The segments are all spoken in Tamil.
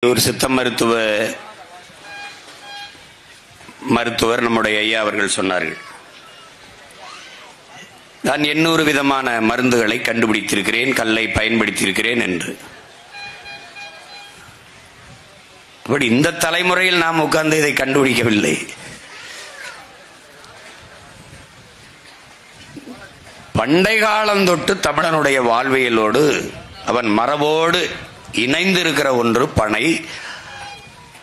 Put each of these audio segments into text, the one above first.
ஒரு சித்த மருத்துவர் நம்முடைய ஐயா அவர்கள் சொன்னார்கள், நான் 800 விதமான மருந்துகளை கண்டுபிடித்திருக்கிறேன், கல்லை பயன்படுத்தியிருக்கிறேன் என்று. அப்படி இந்த தலைமுறையில் நாம் உட்கார்ந்து இதை கண்டுபிடிக்கவில்லை. பண்டை காலம் தொட்டு தமிழனுடைய வாழ்வியலோடு அவன் மரபோடு இணைந்திருக்கிற ஒன்று பனை,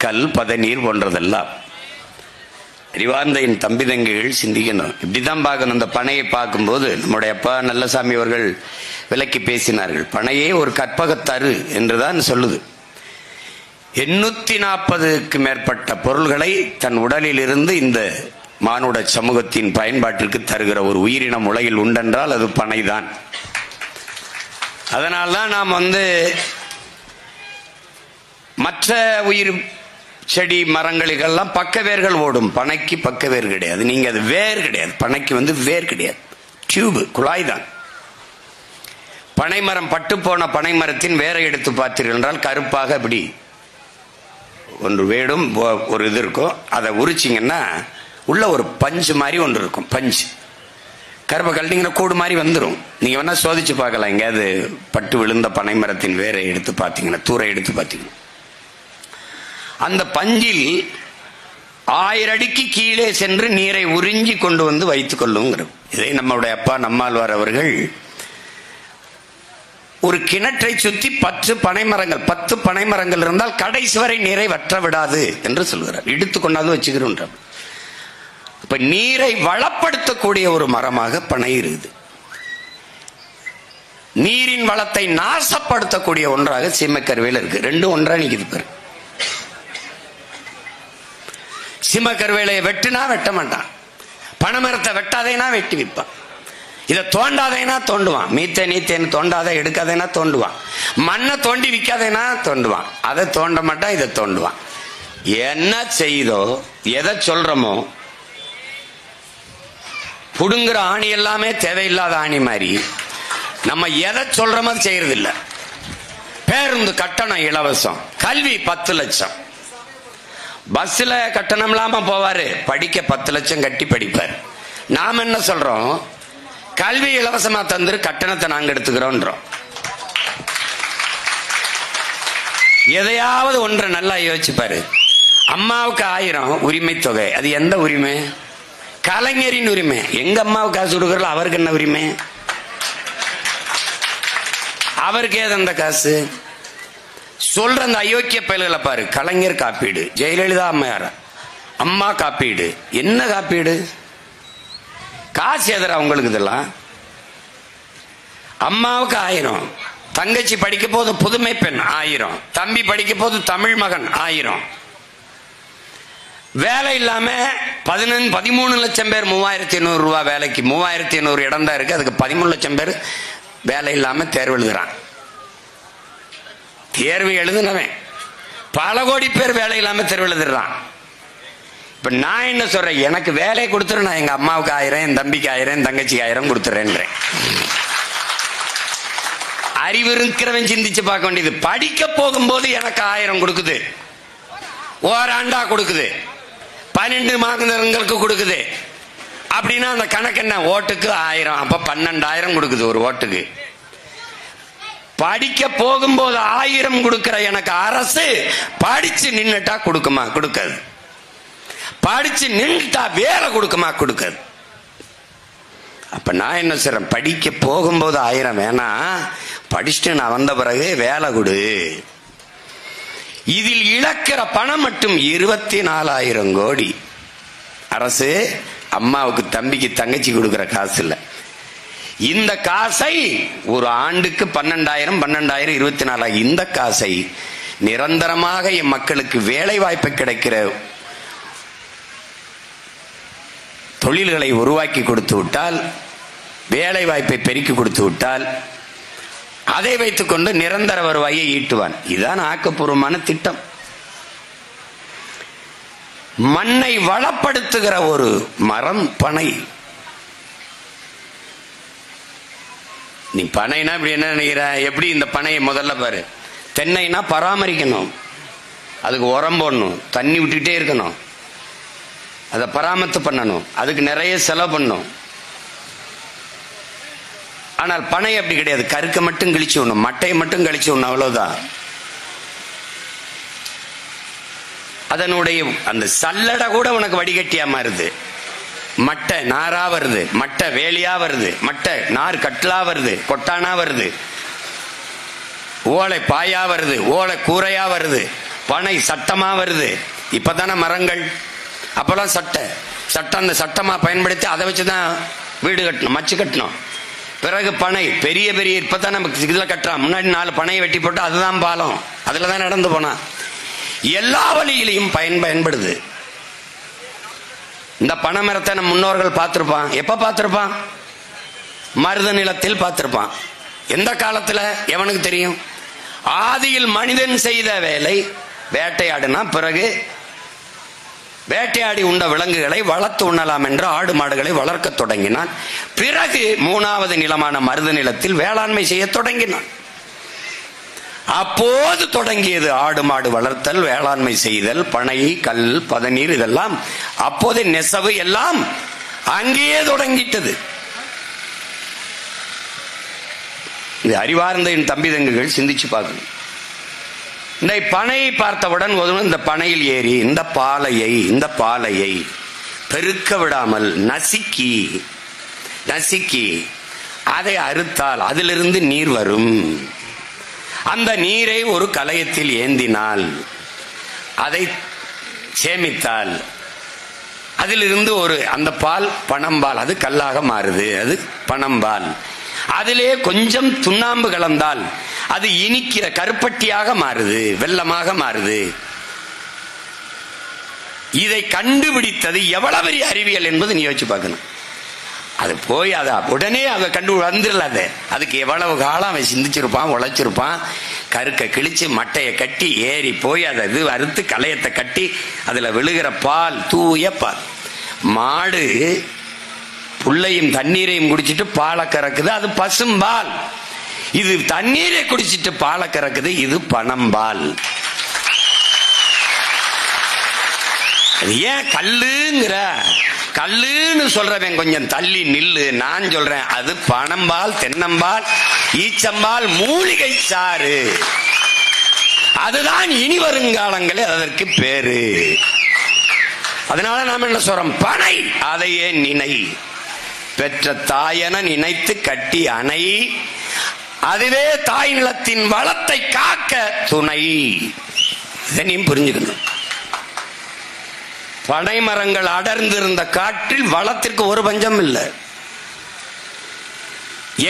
கல், பதநீர் போன்றதெல்லாம். அறிவார்ந்த என் தம்பி தங்கைகள் சிந்திக்கணும், இப்படிதான் பார்க்கணும். இந்த பனையை பார்க்கும்போது நம்முடைய அப்பா நல்லசாமி அவர்கள் விளக்கி பேசினார்கள். பனையே ஒரு கற்பகத்தரு என்றுதான் சொல்லுது. 840க்கு மேற்பட்ட பொருள்களை தன் உடலில் இருந்து இந்த மானுட சமூகத்தின் பயன்பாட்டிற்கு தருகிற ஒரு உயிரினம் உலகில் உண்டென்றால் அது பனைதான். அதனால்தான் நாம் மற்ற உயிர் செடி மரங்களுக்கெல்லாம் பக்க வேர்கள் ஓடும், பனைக்கு பக்க வேர் கிடையாது. நீங்க அது வேர் கிடையாது, பனைக்கு வேர் கிடையாது, டியூப், குழாய் தான். பனைமரம், பட்டு போன பனைமரத்தின் வேரை எடுத்து பார்த்தீர்கள் என்றால் கருப்பாக இப்படி ஒன்று வேடும் ஒரு இது இருக்கும். அதை உரிச்சிங்கன்னா உள்ள ஒரு பஞ்சு மாதிரி ஒன்று இருக்கும். பஞ்சு கருப்பை கழட்டிங்கிற கூடு மாதிரி வந்துடும். நீங்க வேணா சோதிச்சு பார்க்கலாம். எங்கேயாவது பட்டு விழுந்த பனைமரத்தின் வேரை எடுத்து பார்த்தீங்கன்னா, தூரை எடுத்து பார்த்தீங்கன்னா, அந்த பஞ்சில் 1000 அடிக்கு கீழே சென்று நீரை உறிஞ்சி கொண்டு வந்து வைத்துக் கொள்ளுங்கிறது. இதை நம்முடைய அப்பா நம்மாழ்வார் அவர்கள் ஒரு கிணற்றை சுற்றி 10 பனைமரங்கள் இருந்தால் கடைசி வரை நீரை வற்ற விடாது என்று சொல்கிறார். இடித்து கொண்டாந்து வச்சுக்கிறோம். இப்ப நீரை வளப்படுத்தக்கூடிய ஒரு மரமாக பனை இருக்குது. நீரின் வளத்தை நாசப்படுத்தக்கூடிய ஒன்றாக சீமக்கருவேல இருக்கு. ரெண்டும் ஒன்றா நிக்குது பாரு. சீமக்கருவேலையை வெட்டுனா வெட்ட மாட்டான், பனைமரத்தை வெட்டாதேனா வெட்டி விற்பான், இதை தோண்டாதேனா தோண்டுவான், மீத்தேன் தோண்டாத எடுக்காதேனா தோண்டுவான், மண்ணை தோண்டி விற்காதேனா தோண்டுவான், அதை தோண்ட மாட்டான், இதை தோண்டுவான். என்ன செய்தோ எதை சொல்றோமோ, புடுங்குற ஆணி எல்லாமே தேவையில்லாத ஆணி மாதிரி நம்ம எதை சொல்றோமோ செய்யறது இல்லை. பேருந்து கட்டணம் இலவசம், கல்வி 10 லட்சம். பஸ்ல கட்டணம் இல்லாம போவாரு, படிக்க 10 லட்சம் கட்டி படிப்பார். நாம என்ன சொல்றோம், கல்வி இலவசமா தந்துரு, கட்டணத்தை நாங்க எடுத்துக்கிறோம். எதையாவது ஒன்றை நல்லா யோசிச்சுப்பாரு. அம்மாவுக்கு 1000 உரிமை தொகை, அது எந்த உரிமை? கலைஞரின் உரிமை. எங்க அம்மாவுக்கு காசு கொடுக்கறல அவருக்கு என்ன உரிமை? அவருக்கு ஏது அந்த காசு? சொல்ற அந்த அயோக்கிய பயல்களை பாரு. கலைஞர் காப்பீடு, ஜெயலலிதா அம்மையார் அம்மா காப்பீடு, என்ன காப்பீடு? காசு எதிரா உங்களுக்கு இதெல்லாம்? அம்மாவுக்கு 1000, தங்கச்சி படிக்க போது புதுமை பெண் 1000, தம்பி படிக்க போது தமிழ் மகன் 1000. வேலை இல்லாம 13 லட்சம் பேர் 3800 ரூபாய் வேலைக்கு, 3800 இடம் தான் இருக்கு, அதுக்கு 13 லட்சம் பேர் வேலை இல்லாம தேர்வு எழுதுறான். தேர்வு எழுதுனவன் பல கோடி பேர் வேலை இல்லாம தேர்வு எழுதுறான். இப்ப நான் என்ன சொல்றேன், எனக்கு வேலை கொடுத்துரு, நான் எங்க அம்மாவுக்கு 1000, என் தம்பிக்கு 1000, என் தங்கச்சிக்கு 1000 கொடுத்துறேன். அறிவு இருக்கிறவன் சிந்திச்சு பார்க்க வேண்டியது. படிக்க போகும்போது எனக்கு 1000 கொடுக்குது, ஓராண்டா கொடுக்குது, 12 மாதங்களுக்கு கொடுக்குது. அப்படின்னா அந்த கணக்கு என்ன? ஓட்டுக்கு 1000, அப்ப 12,000 கொடுக்குது ஒரு ஓட்டுக்கு. படிக்க போகும்போது 1000 கொடுக்கிற எனக்கு அரசு படிச்சு நின்னுட்டா கொடுக்குமா? கொடுக்காது. படிச்சு நின்றுட்டா வேலை கொடுக்குமா? கொடுக்காது. அப்ப நான் என்ன செய்றேன், படிக்க போகும்போது 1000 வேணாம், படிச்சுட்டு நான் வந்த பிறகு வேலை கொடு. இதில் இழக்கிற பணம் மட்டும் 24,000 கோடி. அரசு அம்மாவுக்கு, தம்பிக்கு, தங்கச்சி கொடுக்கிற காசு இல்ல. இந்த காசை ஒரு ஆண்டுக்கு 12,000 24,000 இந்த காசை நிரந்தரமாக என் மக்களுக்கு வேலை வாய்ப்பு கிடைக்கிற தொழில்களை உருவாக்கி கொடுத்து விட்டால், வேலை வாய்ப்பை பெருக்கி கொடுத்து விட்டால், அதை வைத்துக் கொண்டு நிரந்தர வருவாயை ஈட்டுவான். இதுதான் ஆக்கப்பூர்வமான திட்டம். மண்ணை வளப்படுத்துகிற ஒரு மரம் பனை. நீ பனைனா இப்படி என்ன நினைக்கிற? எப்படி இந்த பனையை முதல்ல பாரு. தென்னைனா பராமரிக்கணும், அதுக்கு உரம் போடணும், தண்ணி விட்டுட்டே இருக்கணும், அதை பராமரித்து பண்ணணும், அதுக்கு நிறைய செலவு பண்ணணும். ஆனால் பனை அப்படி கிடையாது. கருக்க மட்டும் கிழிச்சு விடணும், மட்டையை மட்டும் கழிச்சு விடணும், அவ்வளவுதான். அதனுடைய அந்த சல்லடை கூட உனக்கு வடிகட்டியா மாறுது. மட்டை நாரா வருது, மட்டை வேலியா வருது, மட்டை நார் கட்டலா வருது, கொட்டானா வருது, ஓலை பாயா வருது, ஓலை கூரையா வருது, பனை சட்டமா வருது. இப்பதானே மரங்கள், அப்பெல்லாம் சட்டம் அந்த சட்டமா பயன்படுத்தி அதை வச்சுதான் வீடு கட்டணும், மச்சு கட்டணும். பிறகு பனை பெரிய பெரிய இப்பதான் நமக்கு இதுல கட்டுறான். முன்னாடி 4 பனையை வெட்டி போட்டு அதுதான் பாலம், அதுலதான் நடந்து போனா. எல்லா வழியிலையும் பயன்படுது. இந்த பனை மரத்தை நம்ம முன்னோர்கள் பார்த்திருப்பான். எப்ப பார்த்திருப்பான்? மருத நிலத்தில் பார்த்திருப்பான். எந்த காலத்துல எவனுக்கு தெரியும்? ஆதியில் மனிதன் செய்த வேலை வேட்டையாடுனா, பிறகு வேட்டையாடி உண்ட விலங்குகளை வளர்த்து உண்ணலாம் என்று ஆடு மாடுகளை வளர்க்க தொடங்கினான். பிறகு 3வது நிலமான மருத நிலத்தில் வேளாண்மை செய்ய தொடங்கினான். அப்போது தொடங்கியது ஆடு மாடு வளர்த்தல், வேளாண்மை செய்தல், பனை, கல், பதநீர், இதெல்லாம் அப்போதே நெசவு எல்லாம் அங்கேயே தொடங்கிட்டது. இது அறிவார்ந்த என் தம்பி தங்குகள் சிந்திச்சு பார்க்கணும். இந்த பனையை பார்த்தவுடன் இந்த பனையில் ஏறி இந்த பாலையை பெருக்க விடாமல் நசுக்கி அதை அறுத்தால் அதிலிருந்து நீர் வரும். அந்த நீரை ஒரு கலயத்தில் ஏந்தினால், அதை சேமித்தால், அதிலிருந்து அந்த பால் பனம்பால், அது கல்லாக மாறுது, அது பனம்பால். அதிலே கொஞ்சம் சுண்ணாம்பு கலந்தால் அது இனிக்கிற கருப்பட்டியாக மாறுது, வெள்ளமாக மாறுது. இதை கண்டுபிடித்தது எவ்வளவு பெரிய அறிவியல் என்பது நீ யோசிச்சு பார்க்கணும். அது போய் அதை உடனே அதை கண்டு வந்துடலாத. அதுக்கு எவ்வளவு காலம் அவன் சிந்திச்சிருப்பான், உழைச்சிருப்பான். கருக்க கிழிச்சு மட்டையை கட்டி ஏறி போய் அதை அறுத்து கலையத்தை கட்டி அதுல விழுகிற பால் தூய பால். மாடு புள்ளையும் தண்ணீரையும் குடிச்சிட்டு பாலை கறக்குது, அது பசும்பால். இது தண்ணீரை குடிச்சிட்டு பாலை கறக்குது, இது பனம்பால். ஏன் கல்லுன்னு சொல்றவன் கொஞ்சம் தள்ளி நில்லு. நான் சொல்றேன் அது பனம்பால், தென்னம்பால், ஈச்சம்பால், மூலிகை சாறு. அதுதான் இனி வருங்காலங்களில் அதற்கு பேரு. அதனால நாம என்ன சொல்றோம்? பனை, அதையே நினை. பெற்ற தாயென நினைத்து கட்டி அணை, அதுவே தாய் நிலத்தின் வளத்தை காக்க துணை. இதனையும் புரிஞ்சுக்கணும். பனை மரங்கள் அடர்ந்திருந்த காற்றில் வளத்திற்கு ஒரு பஞ்சம் இல்லை.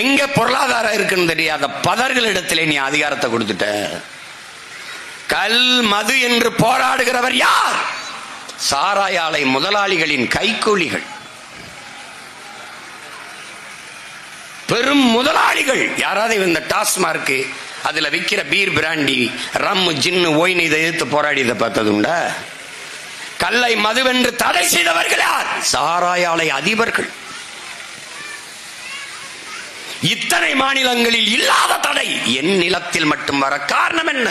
எங்க பொருளாதாரம் இருக்குன்னு தெரியாத பதர்களிடத்திலே நீ அதிகாரத்தை கொடுத்துட்ட. கல் மது என்று போராடுகிறவர் யார்? சாராய ஆலை முதலாளிகளின் கைக்கூலிகள், பெரும் முதலாளிகள். யாராவது இந்த டாஸ்மார்க் அதுல விற்கிற பீர், பிராண்டி, ரம், ஜின்னு, ஒயின் இதை எதிர்த்து போராடியதை பார்த்தது உண்டா? கல்லை மதுவென்று தடை செய்தவர்கள் யார்? சாராய ஆலை அதிபர்கள். இத்தனை மாநிலங்களில் இல்லாத தடை என் நிலத்தில் மட்டும் வர காரணம் என்ன?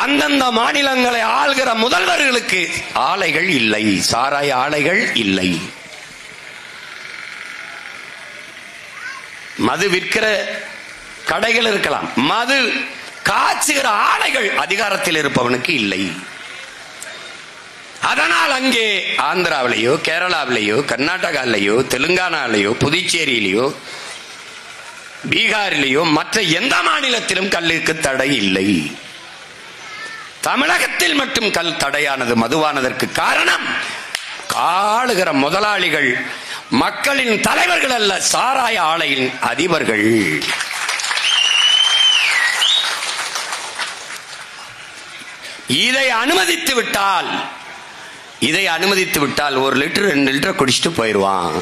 அந்தந்த மாநிலங்களை ஆள்கிற முதல்வர்களுக்கு ஆலைகள் இல்லை, சாராய ஆலைகள் இல்லை. மது விற்கிற கடைகள் இருக்கலாம், மது காய்ச்சுகிற ஆலைகள் அதிகாரத்தில் இருப்பவனுக்கு இல்லை. அதனால் அங்கே ஆந்திராவிலேயோ, கேரளாவிலேயோ, கர்நாடகாவிலேயோ, தெலுங்கானாவிலேயோ, புதுச்சேரியிலேயோ, பீகாரிலேயோ, மற்ற எந்த மாநிலத்திலும் கல்லுக்கு தடை இல்லை. தமிழகத்தில் மட்டும் கல் தடையானது, மதுவானதற்கு காரணம் காளுகிற முதலாளிகள் மக்களின் தலைவர்கள் அல்ல, சாராய ஆலையின் அதிபர்கள். இதை அனுமதித்து விட்டால் 1 லிட்டர் 2 லிட்டர் குடிச்சிட்டு போயிடுவான்.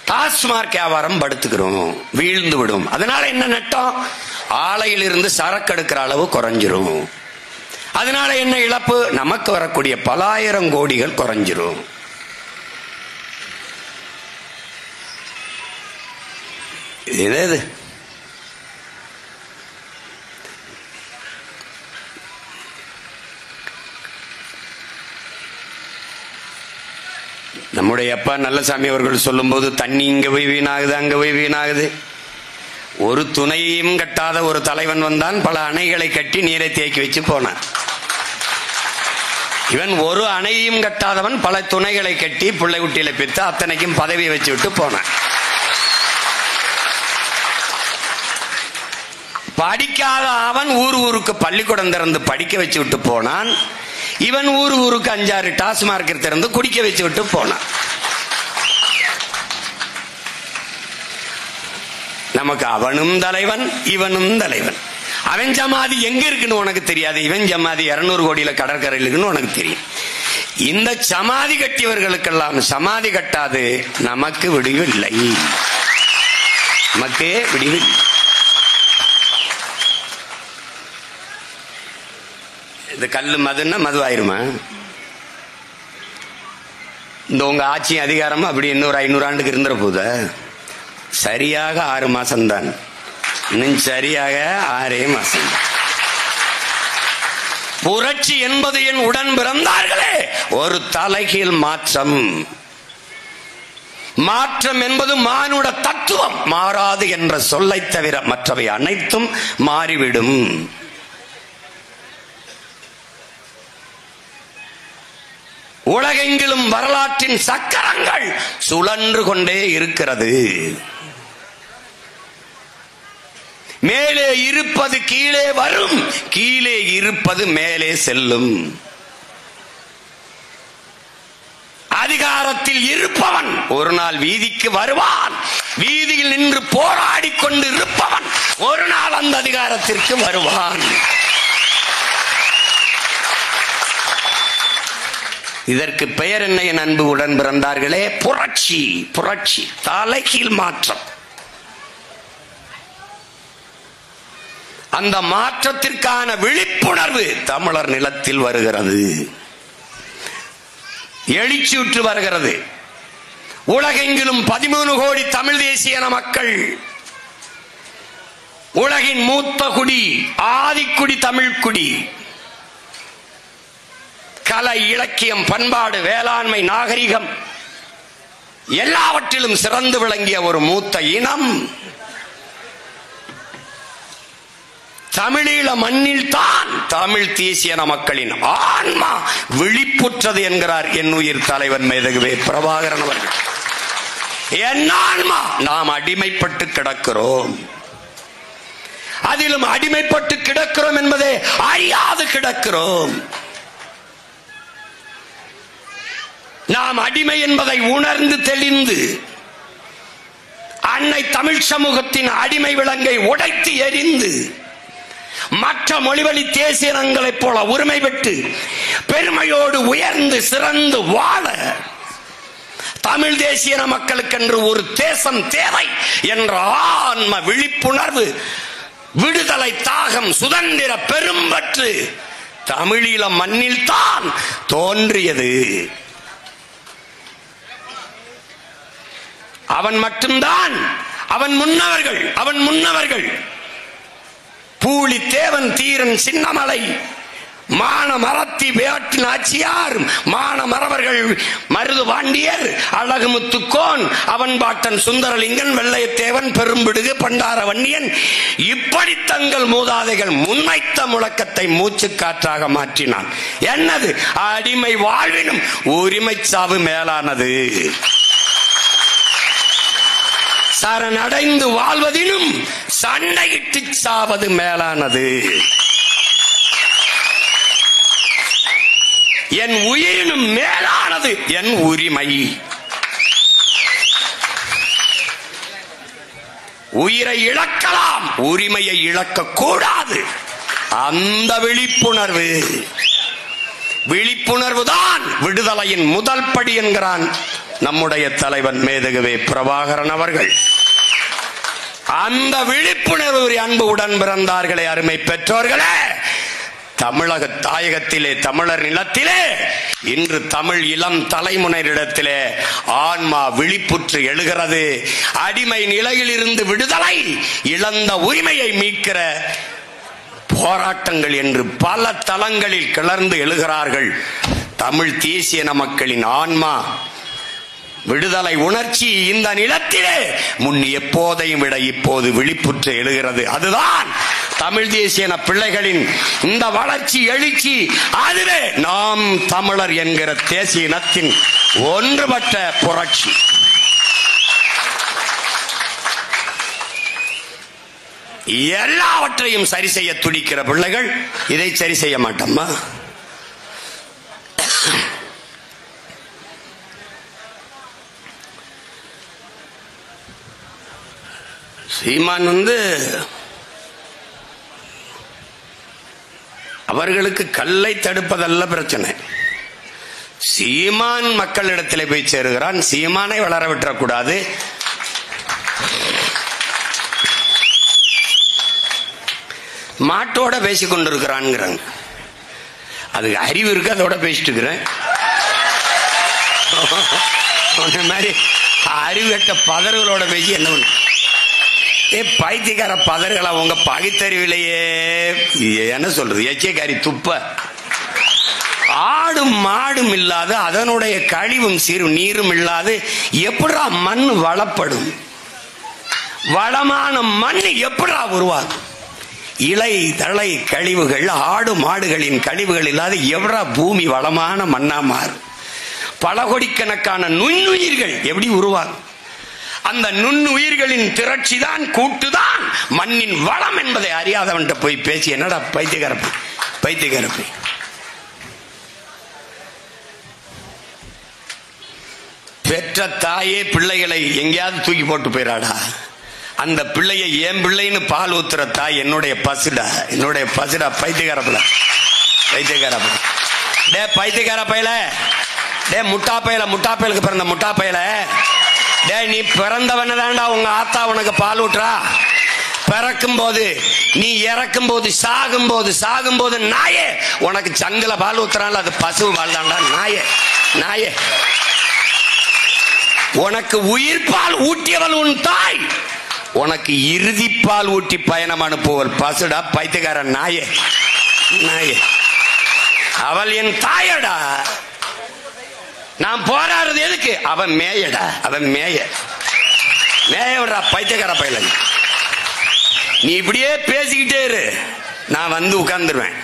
டாஸ்மார்க் வியாபாரம் படுத்துக்கிறோம், வீழ்ந்து விடும். அதனால என்ன நட்டம்? ஆலையில் இருந்து சரக்கு எடுக்கிற அளவு குறைஞ்சிரும். அதனால என்ன இழப்பு? நமக்கு வரக்கூடிய பல ஆயிரம் கோடிகள் குறைஞ்சிரும். நம்முடைய அப்பா நல்லசாமி அவர்கள் சொல்லும் போது, தண்ணி இங்க போய் வீணாகுது, அங்க போய் வீணாகுது. ஒரு துணையையும் கட்டாத ஒரு தலைவன் வந்தான், பல அணைகளை கட்டி நீரை தேக்கி வச்சு போனான். இவன் ஒரு அணையையும் கட்டாதவன், பல துணைகளை கட்டி பிள்ளை குட்டியில பெற்று அத்தனைக்கும் பதவி வச்சு விட்டு போனான். படிக்காத அவன் ஊருக்கு பள்ளிக்கூடம் திறந்து படிக்க வச்சு விட்டு போனான். இவன் ஊருக்கு 5-6 டாஸ்மார்க் திறந்து குடிக்க வச்சு விட்டு போனான். நமக்கு அவனும் தலைவன், இவனும் தலைவன். அவன் ஜமாதி எங்க இருக்குன்னு உனக்கு தெரியாது, இவன் ஜமாதி 200 கோடியில கடற்கரையில் இருக்குன்னு உனக்கு தெரியும். இந்த சமாதி கட்டியவர்களுக்கெல்லாம் சமாதி கட்டாது நமக்கு விடிவு இல்லை, நமக்கே விடிவு. இந்த கல்லு மதுன்னா மது ஆயிருமா? இந்த உங்க ஆட்சி அதிகாரமா அப்படி இன்னொரு 500 ஆண்டுக்கு இருந்துற போத? சரியாக 6 மாசம்தான், இன்னும் சரியாக 6 மாசம். புரட்சி என்பது என் உடன் பிறந்தார்களே ஒரு தலைகீழ் மாற்றம். மாற்றம் என்பது மானுட தத்துவம், மாறாது என்ற சொல்லை தவிர மற்றவை அனைத்தும் மாறிவிடும். உலகெங்கிலும் வரலாற்றின் சக்கரங்கள் சுழன்று கொண்டே இருக்கிறது. மேலே இருப்பது கீழே வரும், கீழே இருப்பது மேலே செல்லும். அதிகாரத்தில் இருப்பவன் ஒரு நாள் வீதிக்கு வருவான், வீதியில் நின்று போராடி கொண்டு இருப்பவன் ஒரு நாள் அந்த அதிகாரத்திற்கு வருவான். இதற்கு பெயர் என்ன என் அன்பு உடன் பிறந்தார்களே? புரட்சி. புரட்சி, தலைகீழ் மாற்றம். அந்த மாற்றத்திற்கான விழிப்புணர்வு தமிழர் நிலத்தில் வருகிறது, எழுச்சியுற்று வருகிறது. உலகெங்கிலும் 13 கோடி தமிழ் தேசிய மக்கள், உலகின் மூத்த குடி, ஆதிக்குடி தமிழ்குடி, கலை, இலக்கியம், பண்பாடு, வேளாண்மை, நாகரிகம் எல்லாவற்றிலும் சிறந்து விளங்கிய ஒரு மூத்த இனம் தமிழீழ மண்ணில் தான் தமிழ் தேசிய மக்களின் ஆன்மா விழிப்புற்றது என்கிறார் என் உயிர் தலைவன் மேதகுவே பிரபாகரன் அவர்கள். என் ஆன்மா, நாம் அடிமைப்பட்டு கிடக்கிறோம், அதிலும் அடிமைப்பட்டு கிடக்கிறோம் என்பதை அறியாது கிடக்கிறோம். நாம் அடிமை என்பதை உணர்ந்து தெளிந்து அன்னை தமிழ் சமூகத்தின் அடிமை விலங்கை உடைத்து எறிந்து மற்ற மொழிவழி தேசிய இனங்களைப் போல உரிமை பெற்று பெருமையோடு உயர்ந்து சிறந்து வாழ தமிழ் தேசிய மக்களுக்கென்று ஒரு தேசம் தேவை என்ற ஆன்ம விழிப்புணர்வு, விடுதலை தாகம், சுதந்திர பெரும்பற்று தமிழீழ மண்ணில் தான் தோன்றியது. அவன் மட்டும்தான், அவன் முன்னவர்கள் பூலி தேவன் தீரன் சின்னமலை மானமரத்தி வேட்டு நாச்சியார் மானமரவர்கள் மருது பாண்டியர் அழகுமுத்துக்கோன் அவன் பாட்டன் சுந்தரலிங்கன் வெள்ளையத்தேவன் பெரும்பிடுகு பண்டார வன்னியன் இப்படி தங்கள் மூதாதைகள் முன்வைத்த முழக்கத்தை மூச்சு காற்றாக மாற்றினான். என்னது? அடிமை வாழ்வினும் உரிமை சாவு மேலானது, சரணடைந்து வாழ்வதிலும் சண்டையிட்டு சாவது மேலானது. என் உயிரினும் மேலானது என் உரிமை. உயிரை இழக்கலாம், உரிமையை இழக்க கூடாது. அந்த விழிப்புணர்வுதான் விடுதலையின் முதல் படி என்கிறான் நம்முடைய தலைவன் மேதகுவே பிரபாகரன் அவர்கள். அந்த விழிப்புணர்வு அன்பு உடன் பிறந்தார்களே, அருமை பெற்றோர்களே, தமிழக தாயகத்திலே, தமிழர் நிலத்திலே இன்று தமிழ் இளம் தலைமுறையிடத்திலே ஆன்மா விழிப்புற்று எழுகிறது. அடிமை நிலையில் இருந்து விடுதலை, இழந்த உரிமையை மீட்கிற போராட்டங்கள் என்று பல தளங்களில் கிளர்ந்து எழுகிறார்கள். தமிழ் தேசிய மக்களின் ஆன்மா விடுதலை உணர்ச்சி இந்த நிலத்திலே முன் எப்போதையும் விட இப்போது விழிப்புற்று எழுகிறது. அதுதான் தமிழ் தேசிய பிள்ளைகளின் இந்த வளர்ச்சி எழுச்சி. அதுவே நாம் தமிழர் என்கிற தேசிய இனத்தின் ஒன்றுபட்ட புரட்சி. எல்லாவற்றையும் சரி செய்ய துடிக்கிற பிள்ளைகள் இதை சரி செய்ய மாட்டோமா? சீமான் அவர்களுக்கு கல்லை தடுப்பதல்ல பிரச்சனை. சீமான் மக்களிடத்தில் போய் சேருகிறான். சீமானை வளர விட்டுறக்கூடாது. மாட்டோட பேசிக் கொண்டிருக்கிறான். அதுக்கு அறிவு இருக்கு, அதோட பேசிட்டு இருக்கிறேன். மாதிரி அறிவு கட்ட பதறுகளோட பேசி என்ன பண்ண? பைத்தியக்கார பதறுகளா உங்க பகுத்தறிவிலேயே என்ன சொல்றது? எச்சைக்காரி துப்ப. ஆடும் மாடும் இல்லாத, அதனுடைய கழிவும் சீரும் நீரும் இல்லாது எப்படா மண் வளப்படும்? வளமான மண் எப்படா உருவாகும்? இலை தழை கழிவுகள், ஆடு மாடுகளின் கழிவுகள் இல்லாத எவ்வளா பூமி வளமான மண்ணா மாறும்? பல கோடிக்கணக்கான நுண்ணுயிர்கள் எப்படி உருவாகும்? அந்த நுண்ணுயிர்களின் திரட்சி தான், கூட்டுதான் மண்ணின் வளம் என்பதை அறியாதவன் போய் பேசி என்னடா பைத்தியக்காரப்பை. பெற்ற தாயே பிள்ளைகளை எங்கேயாவது தூக்கி போட்டு போயிடாடா. அந்த பிள்ளையை என் பிள்ளைன்னு பால் ஊத்துற தாய் என்னுடைய பசுடா. பைத்தியக்காரப்பல. டே பைத்தியக்கார பையல, டே முட்டா பயலுக்கு பிறந்த முட்டா பயல, டே நீ பிறந்தவன தான்டா உங்க ஆத்தா உனக்கு பால் ஊட்டுறா. பிறக்கும் போது, நீ இறக்கும் போது, சாகும் போது நாயே உனக்கு சங்குல பால் ஊத்துறான்ல, அது பசு பால் தான்டா. நாயே உனக்கு உயிர் பால் ஊட்டியவள் உன் தாய், உனக்கு இறுதி பால் ஊட்டி பயணம் அனுப்புவல் பசுடா. பைத்தியக்கார நாயே. அவள் என் தாயடா. நான் போராடுறது எதுக்கு? அவன் மேயடா. மேய விடுறா பைத்தியக்கார பையல. நீ இப்படியே பேசிக்கிட்டே இரு, நான் உட்கார்ந்துருவேன்.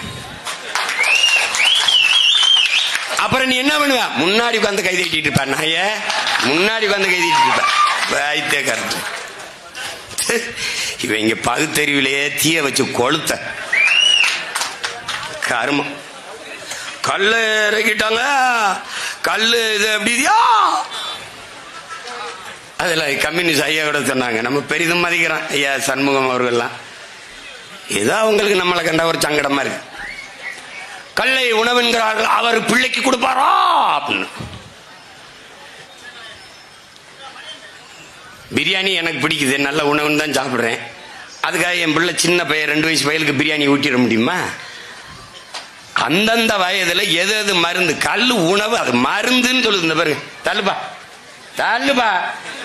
அப்புறம் நீ என்ன பண்ணுவ? முன்னாடி உட்காந்து கை தட்டிட்டு இருப்ப. நாய முன்னாடி உட்காந்து கை தட்டிட்டு இருப்ப. பைத்தியக்கார இவங்க பகுத்தறிவிலேயே தீய வச்சு கொளுத்த கருமம். கல்லு இறக்கிட்டாங்க. கல்லு இது அப்படியா? அதுல கம்யூனிஸ்ட் ஐயா கூட சொன்னாங்க. நம்ம பெரிதும் மதிக்கிறோம் ஐயா சண்முகம் அவர்கள்லாம். ஏதோ அவங்களுக்கு நம்மளை கண்ட ஒரு சங்கடமா இருக்கு. கல்லை உணவுங்கிறார்கள், அவர் பிள்ளைக்கு கொடுப்பாரா அப்படின்னு. பிரியாணி எனக்கு பிடிக்குது, நல்ல உணவுன்னு தான் சாப்பிட்றேன். அதுக்காக என் பிள்ளை சின்ன பையன் 2 வயசு பையலுக்கு பிரியாணி ஊட்டிட முடியுமா? அந்தந்த வயதுல எது மருந்து? கல்லு உணவு, அது மருந்துன்னு சொல்லுது. இந்த பாரு, தள்ளுப்பா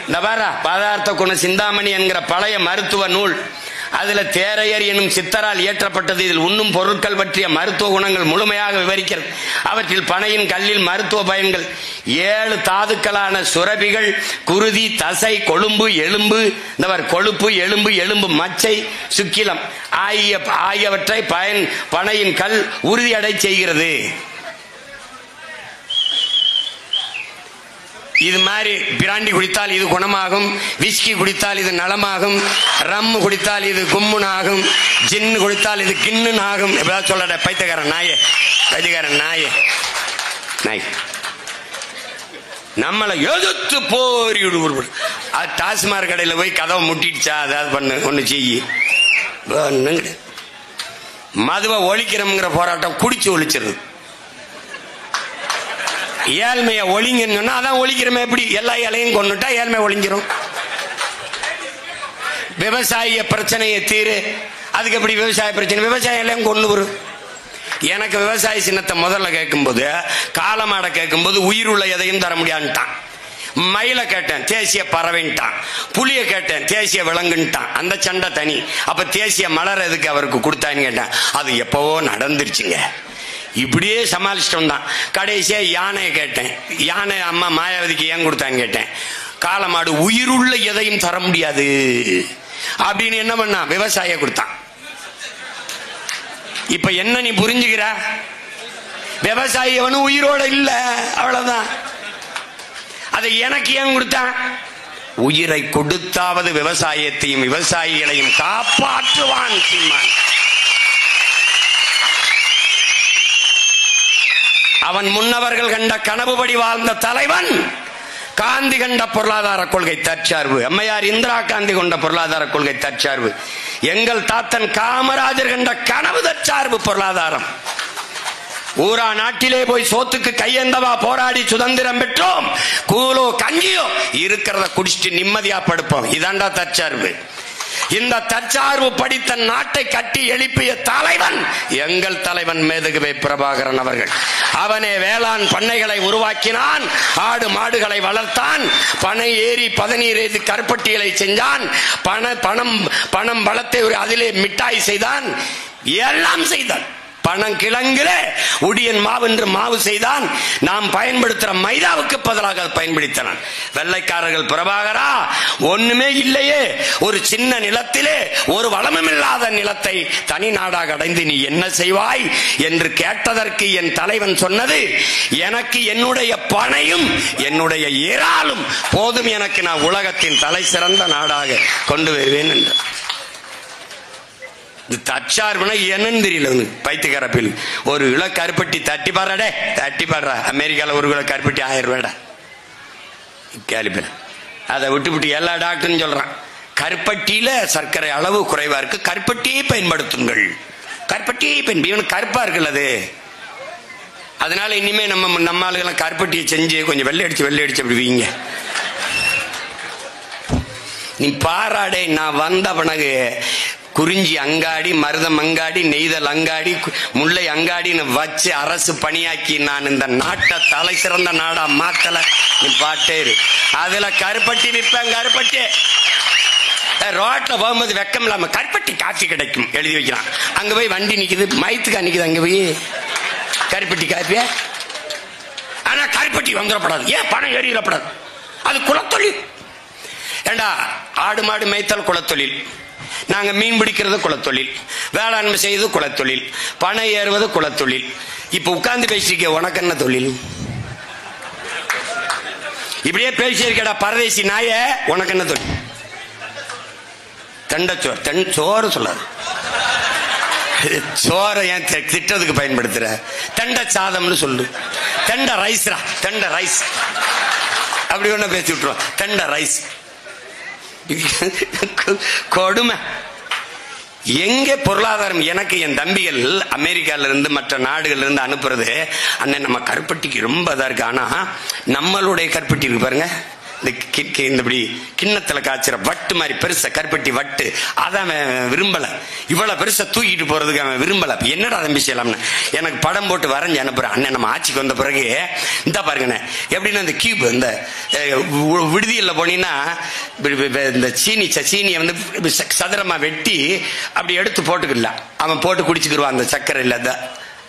இந்த பாரா பதார்த்த குண சிந்தாமணி என்கிற பழைய மருத்துவ நூல். அதுல தேரையர் எனும் சித்தரால் இயற்றப்பட்டது. இதில் உண்ணும் பொருட்கள் பற்றிய மருத்துவ குணங்கள் முழுமையாக விவரிக்கிறது. அவற்றில் பனையின் கல்லில் மருத்துவ பயன்கள், 7 தாதுக்களான சுரபிகள், குருதி, தசை, கொழும்பு, எலும்பு, கொழுப்பு, எலும்பு மச்சை, சுக்கிலம் ஆகியவற்றை பனையின் கல் உறுதியடை செய்கிறது. இது மாதிரி பிராண்டி குடித்தால் இது குணமாகும், விஸ்கி குடித்தால் இது நலமாகும், ரம் குடித்தால் இது கும்முனாகும், ஜின்னு குடித்தால் இது கிண்ணுனாகும். எப்படியாவது சொல்லட பைத்தியக்காரன் நாயே. நம்மளை எதிர்த்து போரி விடுவோம். அது டாஸ்மாக் கடையில் போய் கதவை முட்டிடுச்சா, அதாவது பண்ணு ஒன்று செய்யி. மதுவை ஒழிக்கிறோம்ங்கிற போராட்டம் குடிச்சு ஒழிச்சிருது. ஏழ்மையை ஒழிங்கன்னு சொன்னா அதான் ஒழிக்கிறோமே. எப்படி? எல்லா இலையும் கொண்டுட்டா ஏழ்மை ஒழிஞ்சிரும். விவசாய பிரச்சனையை தீரு, அதுக்கு எப்படி விவசாய பிரச்சனை? விவசாயம் எல்லாம் கொண்டு வரும். எனக்கு விவசாய சின்னத்தை முதல்ல கேட்கும்போது, காலமாட கேட்கும்போது உயிர் உள்ள எதையும் தர முடியாதுட்டான். மயில கேட்டேன், தேசிய பறவைன்ட்டான். புலிய கேட்டேன், தேசிய விலங்குன்ட்டான். அந்த சண்டை தனி. அப்ப தேசிய மலர் எதுக்கு அவருக்கு கொடுத்தான்னு கேட்டேன். அது எப்பவோ நடந்துருச்சுங்க. இப்படியே சமாளிச்சிட்டோம் தான். கடைசியா யானையை கேட்டேன். யானை அம்மா மாயாவதிக்கு ஏன் கொடுத்தாங்க கேட்டேன். காளமாடு உயிருள்ள எதையும் தர முடியாது அப்படின்னு என்ன பண்ணா, விவசாய கொடுத்தான். இப்ப என்ன நீ புரிஞ்சுக்கிற? விவசாயி அவனும் உயிரோட இல்ல, அவ்வளவுதான். அதை எனக்கு ஏன் கொடுத்தான்? உயிரை கொடுத்தாவது விவசாயத்தையும் விவசாயிகளையும் காப்பாற்றுவான் சீமான். அவன் முன்னவர்கள் கண்ட கனவுபடி வாழ்ந்த தலைவன். காந்தி கண்ட பொருளாதார கொள்கை தற்சார்பு, அம்மையார் இந்திரா காந்தி கொண்ட பொருளாதார கொள்கை தற்சார்பு, எங்கள் தாத்தன் காமராஜர் கண்ட கனவு தற்சார்பு பொருளாதாரம். ஊரா நாட்டிலே போய் சோத்துக்கு கையேந்தவா போராடி சுதந்திரம் பெற்றோம். கூலோ கஞ்சியோ இருக்கிறத குடிச்சிட்டு நிம்மதியா படுப்போம். இதாண்டா தற்சார்பு. இந்த தற்சார்பு படித்த நாட்டை கட்டி எழுப்பிய தலைவன் எங்கள் தலைவன் மேதகுவே பிரபாகரன் அவர்கள். அவனே வேளாண் பண்ணைகளை உருவாக்கினான், ஆடு மாடுகளை வளர்த்தான், பனை ஏறி பதநீர் ஏறி கருப்பட்டிகளை செஞ்சான், பணம் வளத்தை அதிலே மிட்டாய் செய்தான், எல்லாம் செய்தான். பனங்கிழங்கிலே உடியன் மாவு என்று மாவு செய்தான். நாம் பயன்படுத்துற மைதாவுக்கு பதிலாக பயன்படுத்தினான். வெள்ளைக்காரர்கள் பிரபாகரா ஒண்ணுமே இல்லையே, ஒரு சின்ன நிலத்திலே ஒரு வளமும் இல்லாத நிலத்தை தனி நாடாக அடைந்து நீ என்ன செய்வாய் என்று கேட்டதற்கு என் தலைவன் சொன்னது, எனக்கு என்னுடைய பனையும் என்னுடைய இறாலும் போதும், எனக்கு நான் உலகத்தின் தலை சிறந்த நாடாக கொண்டு வருவேன் என்று. தற்சார்புனா என்னன்னு தெரியல பைத்தியக்காரப்பில். ஒரு கிலோ கருப்பட்டி தட்டி பாடுறா, தட்டி பாடுறா. அமெரிக்காவில் ஒரு கிலோ கருப்பட்டி 1000 ரூபாடா கேள்விப்பேன். அதை விட்டு எல்லா டாக்டரும் சொல்றான், கருப்பட்டியில சர்க்கரை அளவு குறைவா இருக்கு, கருப்பட்டியை பயன்படுத்துங்கள். கருப்பட்டியை இவனுக்கு கருப்பா இருக்குல்ல அது, அதனால இனிமே நம்ம ஆளுகெல்லாம் கருப்பட்டியை செஞ்சு கொஞ்சம் வெள்ளை அடிச்சு அப்படி வீங்க. நீ பாராடே, நான் வந்த பிறகு குறிஞ்சி அங்காடி, மருதம் அங்காடி, நெய்தல் அங்காடி, முல்லை அங்காடின்னு வச்சு அரசு பணியாக்கி நான் இந்த நாட்டை தலை சிறந்த நாடா மாத்தல. நீ பாட்டேரு அதுல கருப்பட்டி விற்பேன். கருப்பட்டி ரோட்ல போகும்போது வெக்கம் இல்லாம கருப்பட்டி காட்சி கிடைக்கும் எழுதி வைக்கிறான். அங்க போய் வண்டி நிக்குது, மயத்துக்கு நிக்குது, அங்க போய் கருப்பட்டி காப்பிய. ஆனா கருப்பட்டி வந்துடப்படாது, ஏன் பணம் ஏறிடப்படாது, அது குலத்தொழில். ஏண்டா ஆடு மாடு மேய்த்தல் குலத்தொழில், நாங்க மீன் பிடிக்கிறது குலத்தொழில், வேளாண்மை செய்வது குலத்தொழில், பணம் ஏறுவது குலத்தொழில். இப்ப உட்கார்ந்து பேசிருக்க, உனக்கு என்ன தொழில்? இப்படியே பேசியிருக்கடா பரதேசி நாய, உனக்கு என்ன தொழில்? தண்டச்சோறு, சோறு சொல்லாது, சோறை ஏன் திட்டத்துக்கு பயன்படுத்துற? தண்ட சாதம்னு சொல்லு, தண்ட ரைஸ்ரா, தண்ட ரைஸ் அப்படி ஒண்ணு பேசி விட்டுருவோம். தண்ட ரைஸ் கொடுமை. எங்க பொருளாதாரம்? எனக்கு என் தம்பிகள் அமெரிக்கால இருந்து மற்ற நாடுகள்ல இருந்து அனுப்புறது, அண்ணன் நம்ம கருப்பட்டிக்கு ரொம்ப இதா இருக்கு, ஆனா நம்மளுடைய கருப்பட்டி இருக்கு பாருங்க, இந்த கிண்ணத்துல காய்ச்சிற வட்டு மாதிரி பெருசா கருப்பட்டி வட்டு, அதான் விரும்பல. இவ்வளவு பெருசா தூக்கிட்டு போறதுக்கு அவன் விரும்பல. என்னடா தம்பி செய்யலாம்னு எனக்கு படம் போட்டு வரைஞ்சு அனுப்புறேன். அண்ணன் நம்ம ஆட்சிக்கு வந்த பிறகு இந்த பாருங்கண்ணே எப்படின்னா, இந்த கியூப் இந்த விடுதியில் போனீங்கன்னா இந்த சீனியை வந்து சதுரமா வெட்டி அப்படி எடுத்து போட்டுக்கலாம், அவன் போட்டு குடிச்சுக்கிடுவான். அந்த சக்கரை இல்லாத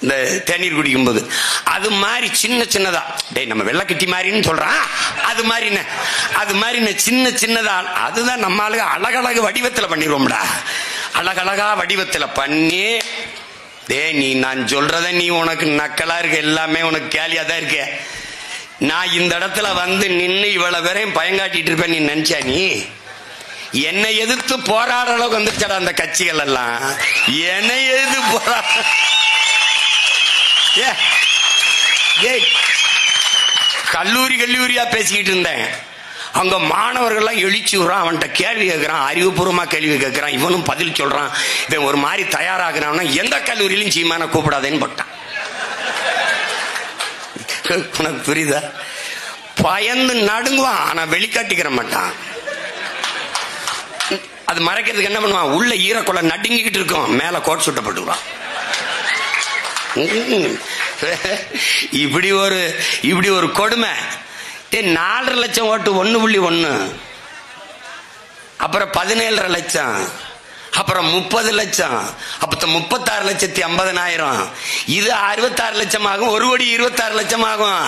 இந்த தேநீர் குடிக்கும் போது அது மாதிரி சின்ன சின்னதா, டேய் நம்ம வெள்ளக்கட்டி மாதிரின்னு சொல்றான், அது மாதிரி சின்ன சின்னதா. அதுதான் நம்ம ஆளுங்க அழகழகு வடிவத்துல பண்ணிடுவோம்டா, அழகழகா வடிவத்துல பண்ணி. டே நீ நான் சொல்றத நீ உனக்கு நக்கலா இருக்க, எல்லாமே உனக்கு கேலியா தான் இருக்க. நான் இந்த இடத்துல வந்து நின்று இவ்வளவு பேரையும் பயங்காட்டிட்டு இருப்பேன் நீ நினைச்சா? நீ என்னை எதிர்த்து போராடுற அளவுக்கு வந்துருச்சடா அந்த கட்சிகள் எல்லாம். என்னை எதிர்த்து போராட கல்லூரியா பேசிக்கிட்டு இருந்தேன். அங்க மாணவர்கள்லாம் எழுச்சி விடுறான், அவன்கிட்ட கேள்வி கேட்கிறான், அறிவுபூர்வமா கேள்வி கேட்கிறான், இவனும் பதில் சொல்றான். இவன் ஒரு மாதிரி தயாராகிறான்னா எந்த கல்லூரியிலும் சீமான கூப்பிடாதேன்னு போட்டான். உனக்கு புரியுதா? பயந்து நடுங்குவான், ஆனா வெளிக்காட்டிக்கிற மாட்டான். அது மறைக்கிறதுக்கு என்ன பண்ணுவான், உள்ள ஈரக்குள்ள நடுங்கிக்கிட்டு இருக்கும், மேல கோட் சுட்டப்பட்டுவான். இப்படி ஒரு கொடுமை. 4.5 லட்சம் ஓட்டு 1.1, அப்புறம் 17.5 லட்சம், அப்புறம் 30 லட்சம், அப்ப 36,50,000. இது 66 லட்சம் ஆகும். 1,26,00,000 ஆகும்.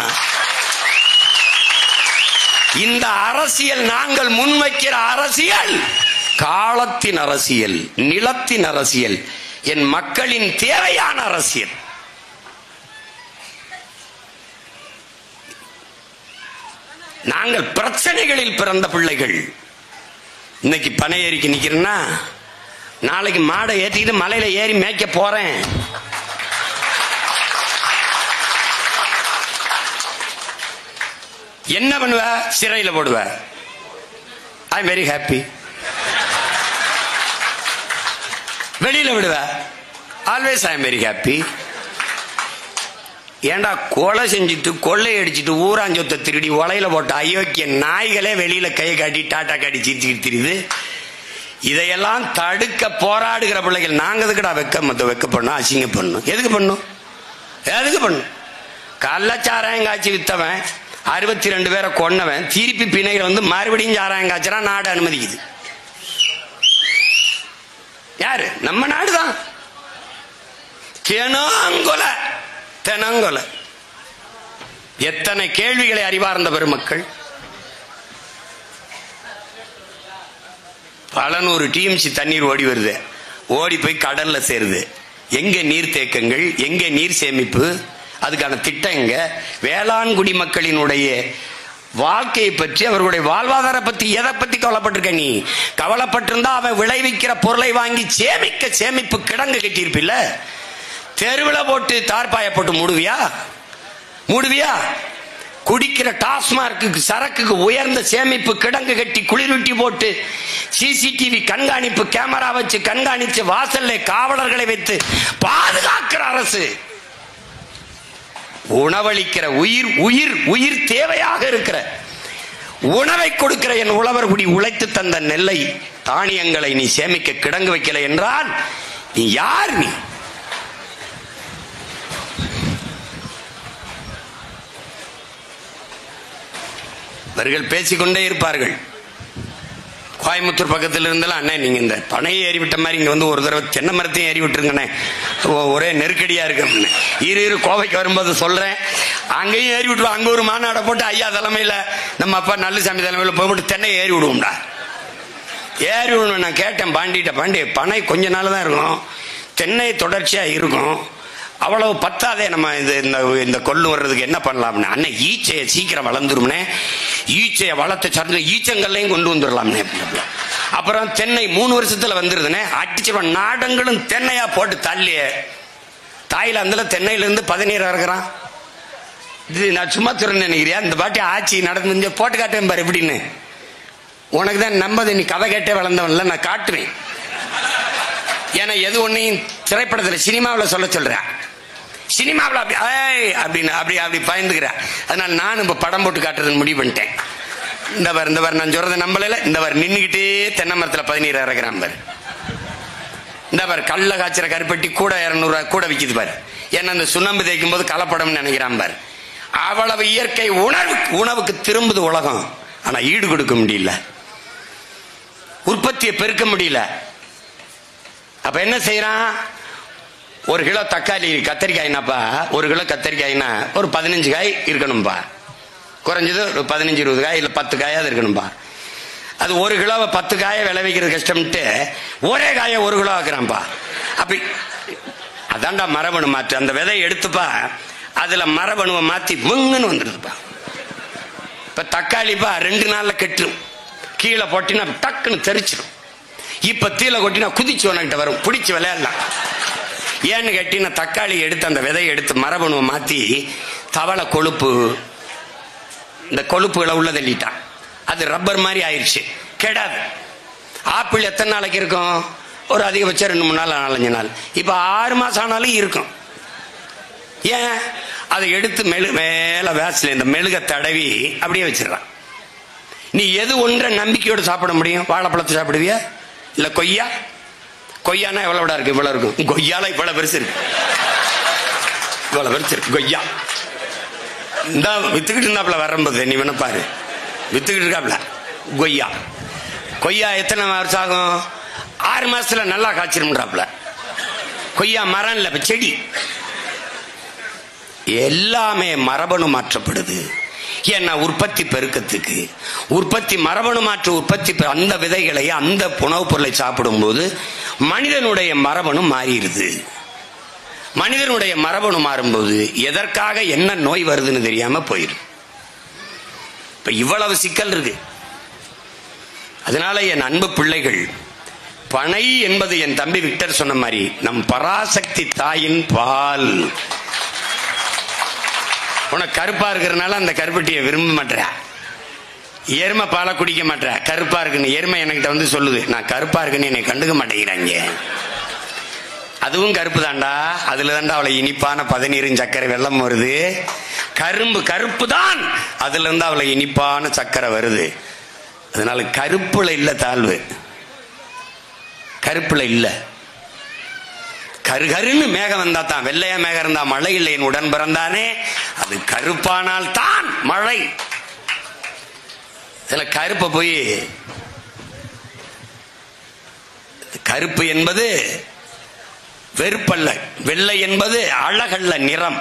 இந்த அரசியல் நாங்கள் முன்வைக்கிற அரசியல் காலத்தின் அரசியல், நிலத்தின் அரசியல், என் மக்களின் தேவையான அரசியல். நாங்கள் பிரச்சனைகளில் பிறந்த பிள்ளைகள். இன்னைக்கு பனை ஏறிக்கு நிக்கிறேன்னா நாளைக்கு மாடை ஏற்றிக்கிட்டு மலையில ஏறி மேய்க்க போறேன். என்ன பண்ணுவ? சிறையில் போடுவ. I am very happy. வெளியில விடுவ. Always I am very happy. ஏண்டா கொலை செஞ்சுட்டு கொள்ளை அடிச்சுட்டு ஊராஞ்சொத்தை திருடி உலையில போட்ட அயோக்கிய நாய்களே வெளியில கையை காட்டி டாட்டா காட்டி சிரிச்சுக்கிட்டு தெரியுது. இதையெல்லாம் தடுக்க போராடுகிற பிள்ளைகள். நாங்க எதுக்குடா வெக்க பண்ணோம், அசிங்க பண்ணும்? எதுக்கு பண்ணும்? எதுக்கு பண்ணும்? கள்ளச்சாராயம் காய்ச்சி வித்தவன் 62 பேரை கொன்னவன் திருப்பி பிணைகள் வந்து மறுபடியும் சாராயம் காய்ச்சா நாடு அனுமதிக்குது. யாரு? நம்ம நாடுதான். தெனங்கொலை. எத்தனை கேள்விகளை அறிவார்ந்த பெருமக்கள். பல நூறு டிஎம்சி தண்ணீர் ஓடி வருது, ஓடி போய் கடல்ல சேருது. எங்க நீர் தேக்கங்கள், எங்க நீர் சேமிப்பு, அதுக்கான திட்டம் எங்க? வேளாண் குடிமக்களினுடைய வாழ்க்கையை பற்றி, அவர்களுடைய வாழ்வாதார பத்தி எதை பத்தி கவலைப்பட்டிருக்க நீ? கவலைப்பட்டிருந்தா அவன் விளைவிக்கிற பொருளை வாங்கி சேமிப்பு கிடங்கு கட்டியிருப்பில்ல. தெருவில் போட்டு தார்பாய போட்டு மூடுவியா? குடிக்கிற டாஸ்மார்க்கு சரக்குக்கு உயர்ந்த சேமிப்பு கிடங்கு கட்டி குளிரூட்டி போட்டு சிசிடிவி கண்காணிப்பு கேமரா வச்சு கண்காணிச்சு வாசல்ல காவலர்களை வைத்து பாதுகாக்கிற அரசு. உணவளிக்கிற உயிர் தேவையாக இருக்கிற உணவை கொடுக்கிற என் உழவர் குடி உழைத்து தந்த நெல்லை தானியங்களை நீ சேமிக்க கிடங்கு வைக்கல என்றால் நீ யார்? நீ அவர்கள் பேசிக்கொண்டே இருப்பார்கள். கோயம்புத்தூர் பக்கத்தில் இருந்தாலும் அண்ணே நீங்க இந்த பனையை ஏறி விட்ட மாதிரி இங்க வந்து ஒரு தடவை தென்னை மரத்தையும் ஏறி விட்டுருங்கண்ணே, ஒரே நெருக்கடியா இருக்கு. இரு கோவைக்கு வரும்போது சொல்றேன். அங்கேயும் ஏறி விட்டுருவோம். அங்க ஒரு மாநாடை போட்டு ஐயா தலைமையில நம்ம அப்பா நல்லசாமி தலைமையில போய்விட்டு தென்னை ஏறி விடுவோம்டா. ஏறி விடுவோம். நான் கேட்டேன் பாண்டி பனை கொஞ்ச நாள் தான் இருக்கும், தென்னை தொடர்ச்சியா இருக்கும், அவ்வளவு பத்தாதே, நம்ம இந்த கொள்ளு வர்றதுக்கு என்ன பண்ணலாம்னு. அண்ணன் ஈச்சையை சீக்கிரம் வளர்ந்துரும்னே, ஈச்சையை வளர்த்த சார்ந்து ஈச்சங்கள்லையும் கொண்டு வந்துடலாம்னே. அப்புறம் தென்னை 3 வருஷத்துல வந்துருதுனே, அடிச்சிருவான். நாடங்களும் தென்னையா போட்டு தள்ளிய தாய்லாந்துல தென்னையில இருந்து 17 இறக்குறான். இது நான் சும்மா திறன் நினைக்கிறியா? இந்த பாட்டி ஆட்சி நடந்து போட்டு காட்டுவேன் பாரு எப்படின்னு. உனக்கு தான் நம்பது, நீ கதை கேட்டே வளர்ந்தவன்ல, நான் காட்டுவேன். ஏன்னா எது ஒன்னையும் திரைப்படத்தில் சினிமாவில் சொல்ல சொல்றேன். சினிமாவில் அப்படி பயந்துக்கிறேன். அதனால நான் இப்ப படம் போட்டு காட்டுறதுன்னு முடிவு பண்ணிட்டேன். இந்த பார் நான் சொல்றதை நம்பல. இந்த பார் நின்னுகிட்டே தென்னை மரத்துல 17 இறக்குறான் பாரு. இந்த பார் கல்ல காய்ச்சற கருப்பட்டி கூட 200 கூட விக்குது பாரு. ஏன்னா இந்த சுண்ணாம்பு தேய்க்கும் போது கலப்படம்னு நினைக்கிறான் பாரு. அவ்வளவு இயற்கை உணவுக்கு திரும்புது உலகம். ஆனா ஈடு கொடுக்க முடியல, உற்பத்தியை பெருக்க முடியல. அப்ப என்ன செய்யறான்? 1 கிலோ தக்காளி கத்தரிக்காய்னாப்பா, 1 கிலோ கத்தரிக்காய்னா ஒரு 15 காய் இருக்கணும்பா. குறைஞ்சது ஒரு 15-20 காய் இல்ல 10 காயாவது இருக்கணும்பா. அது 1 கிலோவை 10 காயை விளைவிக்கிறது கஷ்டம்ட்டு ஒரே காயை 1 கிலோ ஆக்குறான்பா. அப்படி அதான்டா மரபணு மாற்று. அந்த விதையை எடுத்துப்பா, அதுல மரபணுவை மாத்தி முங்குன்னு வந்துடுதுப்பா. இப்ப தக்காளிப்பா 2 நாள்ல கெட்டுரும். கீழே போட்டினா டக்குன்னு தெரிச்சிடும். இப்ப தீல கொட்டினா குதிச்சு உனக்கிட்ட வரும், பிடிச்சு விளையாடலாம். ஏன்னு கேட்டீங்கன்னா தக்காளி எடுத்து அந்த விதையை எடுத்து மரபணுவை மாத்தி தவளை கொழுப்பு, இந்த கொழுப்புகளை உள்ள தள்ளிட்டான். அது ரப்பர் மாதிரி ஆயிடுச்சு, கெடாது. ஆப்பிள் எத்தனை நாளைக்கு இருக்கும்? ஒரு அதிகபட்சம் 2-3 நாள் 4-5 நாள். இப்ப 6 மாசம் ஆனாலும் இருக்கும். ஏன்? அதை எடுத்து மேல வேஸ்ல இந்த மெழுக தடவி அப்படியே வச்சிடறான். நீ எது ஒன்றை நம்பிக்கையோடு சாப்பிட முடியும்? வாழைப்பழத்தை சாப்பிடுவியா இல்ல கொய்யானா எவ்வளவு இருக்கு? இவ்வளவு இருக்கும். கொய்யால இவ்வளவு பெருசு இருக்கு, இவ்வளவு பெருசு இருக்கு கொய்யா. இந்த வித்துக்கிட்டு இருந்தாப்புல வரும்போது நீ வேணா பாரு, வித்துக்கிட்டு இருக்காப்ல கொய்யா. கொய்யா எத்தனை வருஷம் ஆகும்? 6 மாசத்துல நல்லா காய்ச்சிரும்ன்றாப்ல. கொய்யா மரம் இல்ல, செடி. எல்லாமே மரபணு மாற்றப்படுது. ஏன்னா உற்பத்தி பெருக்கத்துக்கு, உற்பத்தி மரபணு மாற்று உற்பத்தி, அந்த விதைகளை அந்த உணவுப் பொருளை சாப்பிடும் போது மனிதனுடைய மரபணு மாறிடுது. மனிதனுடைய மரபணு மாறும்போது எதற்காக என்ன நோய் வருதுன்னு தெரியாம போயிடும். இப்ப இவ்வளவு சிக்கல் இருக்கு. அதனால என் அன்பு பிள்ளைகள், பனை என்பது என் தம்பி விக்டர் சொன்ன மாதிரி நம் பராசக்தி தாயின் பால். உனக்கு கருப்பா இருக்கிறதுனால அந்த கருப்பட்டியை விரும்ப மாட்டேற, எருமை பாலை குடிக்க மாட்டேற, கருப்பா இருக்குன்னு. எருமை என்கிட்ட வந்து சொல்லுது, நான் கருப்பா இருக்குன்னு என்னை கண்டுக்க மாட்டேங்கிறாங்க. அதுவும் கருப்பு தாண்டா, அதுல தாண்டா அவளை இனிப்பான பதநீரும் சர்க்கரை வெள்ளம் வருது. கரும்பு கருப்பு தான், அதுல இருந்து அவளை இனிப்பான சர்க்கரை வருது. அதனால கருப்புல இல்ல தாழ்வு, கருப்புல இல்ல. கருகருன்னு மேகம் வந்தா தான், வெள்ளையா மேகம் இருந்தா மழை இல்லை. என் உடன் பிறந்தானே, அது கருப்பானால் தான் மழை. இதுல கருப்பை போய், கருப்பு என்பது வெறுப்பல்ல, வெள்ளை என்பது அழகல்ல, நிறம்.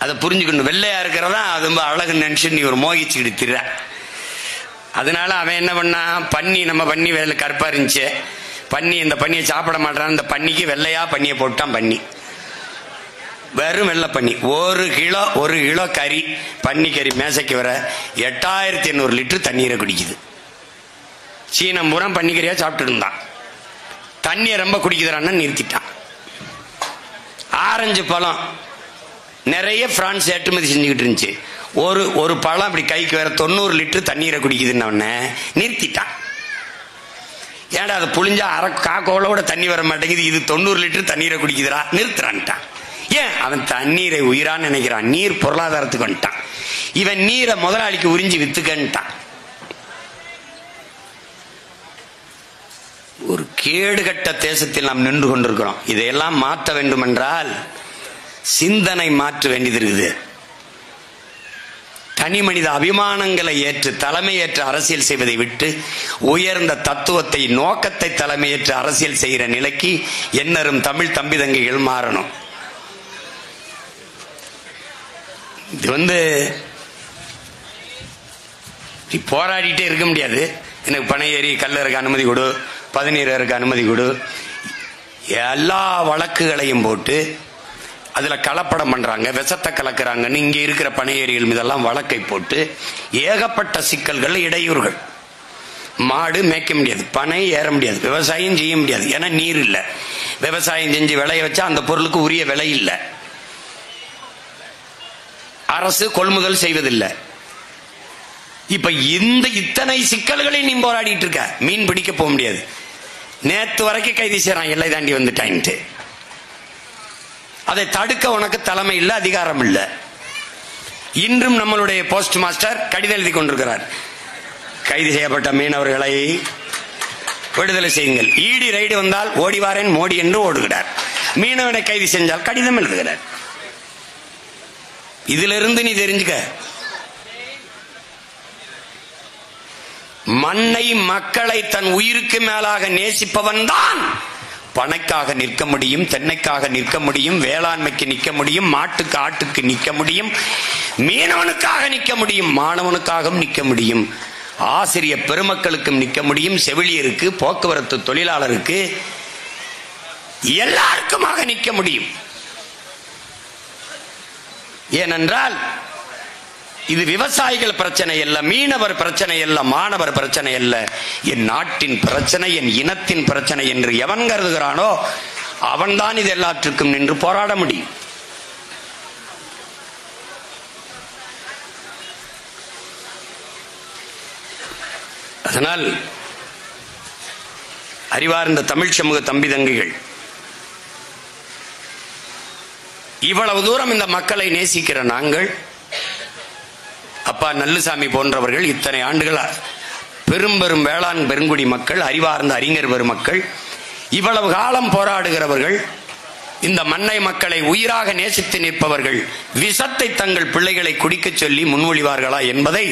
அதை புரிஞ்சுக்கணும். வெள்ளையா இருக்கிறதா அது ரொம்ப அழகுன்னு நினைச்சு நீ ஒரு மோகிச்சுக்கிட்டு திர. அதனால அவன் என்ன பண்ணா, பன்னி, நம்ம பன்னி வேலை கருப்பா இருந்துச்சு, பன்னி இந்த பன்னியை சாப்பிட மாட்டான், இந்த பன்னிக்கு வெள்ளையா பன்னியை போட்டான். பன்னி வெறும் வெள்ளை பன்னி. 1 கிலோ கறி, பன்னி கறி மேசைக்கு வர 8800 லிட்டர் தண்ணீரை குடிக்குது. சீனம் பூரா பன்னிக்கறியா சாப்பிட்டு இருந்தான். தண்ணியை ரொம்ப குடிக்குறான்னு நிறுத்திட்டான். ஆரஞ்சு பழம் நிறைய பிரான்ஸ் ஏற்றுமதி செஞ்சுக்கிட்டு இருந்துச்சு. ஒரு பழம் அப்படி கைக்கு வேற 90 லிட்டர் தண்ணீரை குடிக்குதுன்னு நிறுத்திட்டான். ஏன்டா அதை புளிஞ்சா காக்கோளோட தண்ணி வர மாட்டேங்குது, இது 90 லிட்டர் தண்ணீரை குடிக்குதுரா, நிறுத்துறான்ட்டான். ஏன்? அவன் தண்ணீரை உயிரான்னு நினைக்கிறான். நீர் பொருளாதாரத்துக்கு வந்துட்டான். இவன் நீரை முதலாளிக்கு உறிஞ்சி வித்துக்கன்ட்டான். ஒரு கேடுகட்ட தேசத்தில் நாம் நின்று கொண்டிருக்கிறோம். இதையெல்லாம் மாற்ற வேண்டும் என்றால் சிந்தனை மாற்ற வேண்டியது இருக்குது. தனி மனித அபிமானங்களை ஏற்று தலைமையேற்று அரசியல் செய்வதை விட்டு உயர்ந்த தத்துவத்தை, நோக்கத்தை தலைமையேற்று அரசியல் செய்கிற நிலைக்கு என்னரும் தமிழ் தம்பி தங்கைகள் மாறணும். இது போராடிட்டே இருக்க முடியாது. எனக்கு பனை ஏறி கல்லறுக்கு அனுமதி கொடு, பதநீருக்கு அனுமதி கொடு, எல்லா வழக்குகளையும் போட்டு அதுல கலப்படம் பண்றாங்க, விஷத்தை கலக்குறாங்கன்னு இங்க இருக்கிற பனை ஏரிகள் மீதெல்லாம் வழக்கை போட்டு ஏகப்பட்ட சிக்கல்கள், இடையூறுகள். மாடு மேய்க்க முடியாது, பனை ஏற முடியாது, விவசாயம் செய்ய முடியாது, ஏன்னா நீர் இல்லை. விவசாயம் செஞ்சு விளைய வச்சா அந்த பொருளுக்கு உரிய விலை இல்லை. அரசு கொள்முதல் செய்வதில்லை. இப்ப இத்தனை சிக்கல்களை நீ போராடிட்டு இருக்க. மீன் பிடிக்க போக முடியாது. நேத்து வரைக்கும் கைது செய்யறான், எல்லை தாண்டி வந்துட்டான்ட்டு. அதை தடுக்க உனக்கு தலைமை இல்லை, அதிகாரம் இல்லை. இன்றும் நம்மளுடைய போஸ்ட் மாஸ்டர் கடிதம் எழுதி கொண்டிருக்கிறார். கைது செய்யப்பட்ட மீனவர்களை விடுதலை செய்யுங்கள். ஈடி ரைடு வந்தால் ஓடிவாரேன் மோடி என்று ஓடுகிறார். மீனவனை கைது செஞ்சால் கடிதம் எழுதுகிறார். இதிலிருந்து நீ தெரிஞ்சுக்க, மண்ணை மக்களை தன் உயிருக்கு மேலாக நேசிப்பவன் தான் பனைக்காக நிற்க முடியும், தென்னைக்காக நிற்க முடியும், வேளாண்மைக்கு நிற்க முடியும், மாட்டுக்கு ஆட்டுக்கு நிற்க முடியும், மீனவனுக்காக நிற்க முடியும், மாணவனுக்காகவும் நிற்க முடியும், ஆசிரியர் பெருமக்களுக்கும் நிற்க முடியும், செவிலியருக்கு, போக்குவரத்து தொழிலாளருக்கு, எல்லாருக்குமாக நிற்க முடியும். ஏனென்றால் இது விவசாயிகள் பிரச்சனை அல்ல, மீனவர் பிரச்சனை அல்ல, மாணவர் பிரச்சனை அல்ல, என் நாட்டின் பிரச்சனை, என் இனத்தின் பிரச்சனை என்று எவன் கருதுகிறானோ அவன்தான் இது எல்லாற்றுக்கும் நின்று போராட முடியும். அதனால் அறிவார்ந்த தமிழ் சமூக தம்பி தங்கைகள், இவ்வளவு தூரம் இந்த மக்களை நேசிக்கிற நாங்கள், அப்பா நல்லுசாமி போன்றவர்கள், இத்தனை ஆண்டுகள் பெரும் பெரும் வேளாண் பெருங்குடி மக்கள், அறிவார்ந்த அறிஞர் பெருமக்கள், இவ்வளவு காலம் போராடுகிறவர்கள், இந்த மண்ணை மக்களை உயிராக நேசித்து நிற்பவர்கள் விஷத்தை தங்கள் பிள்ளைகளை குடிக்க சொல்லி முன்மொழிவார்களா என்பதை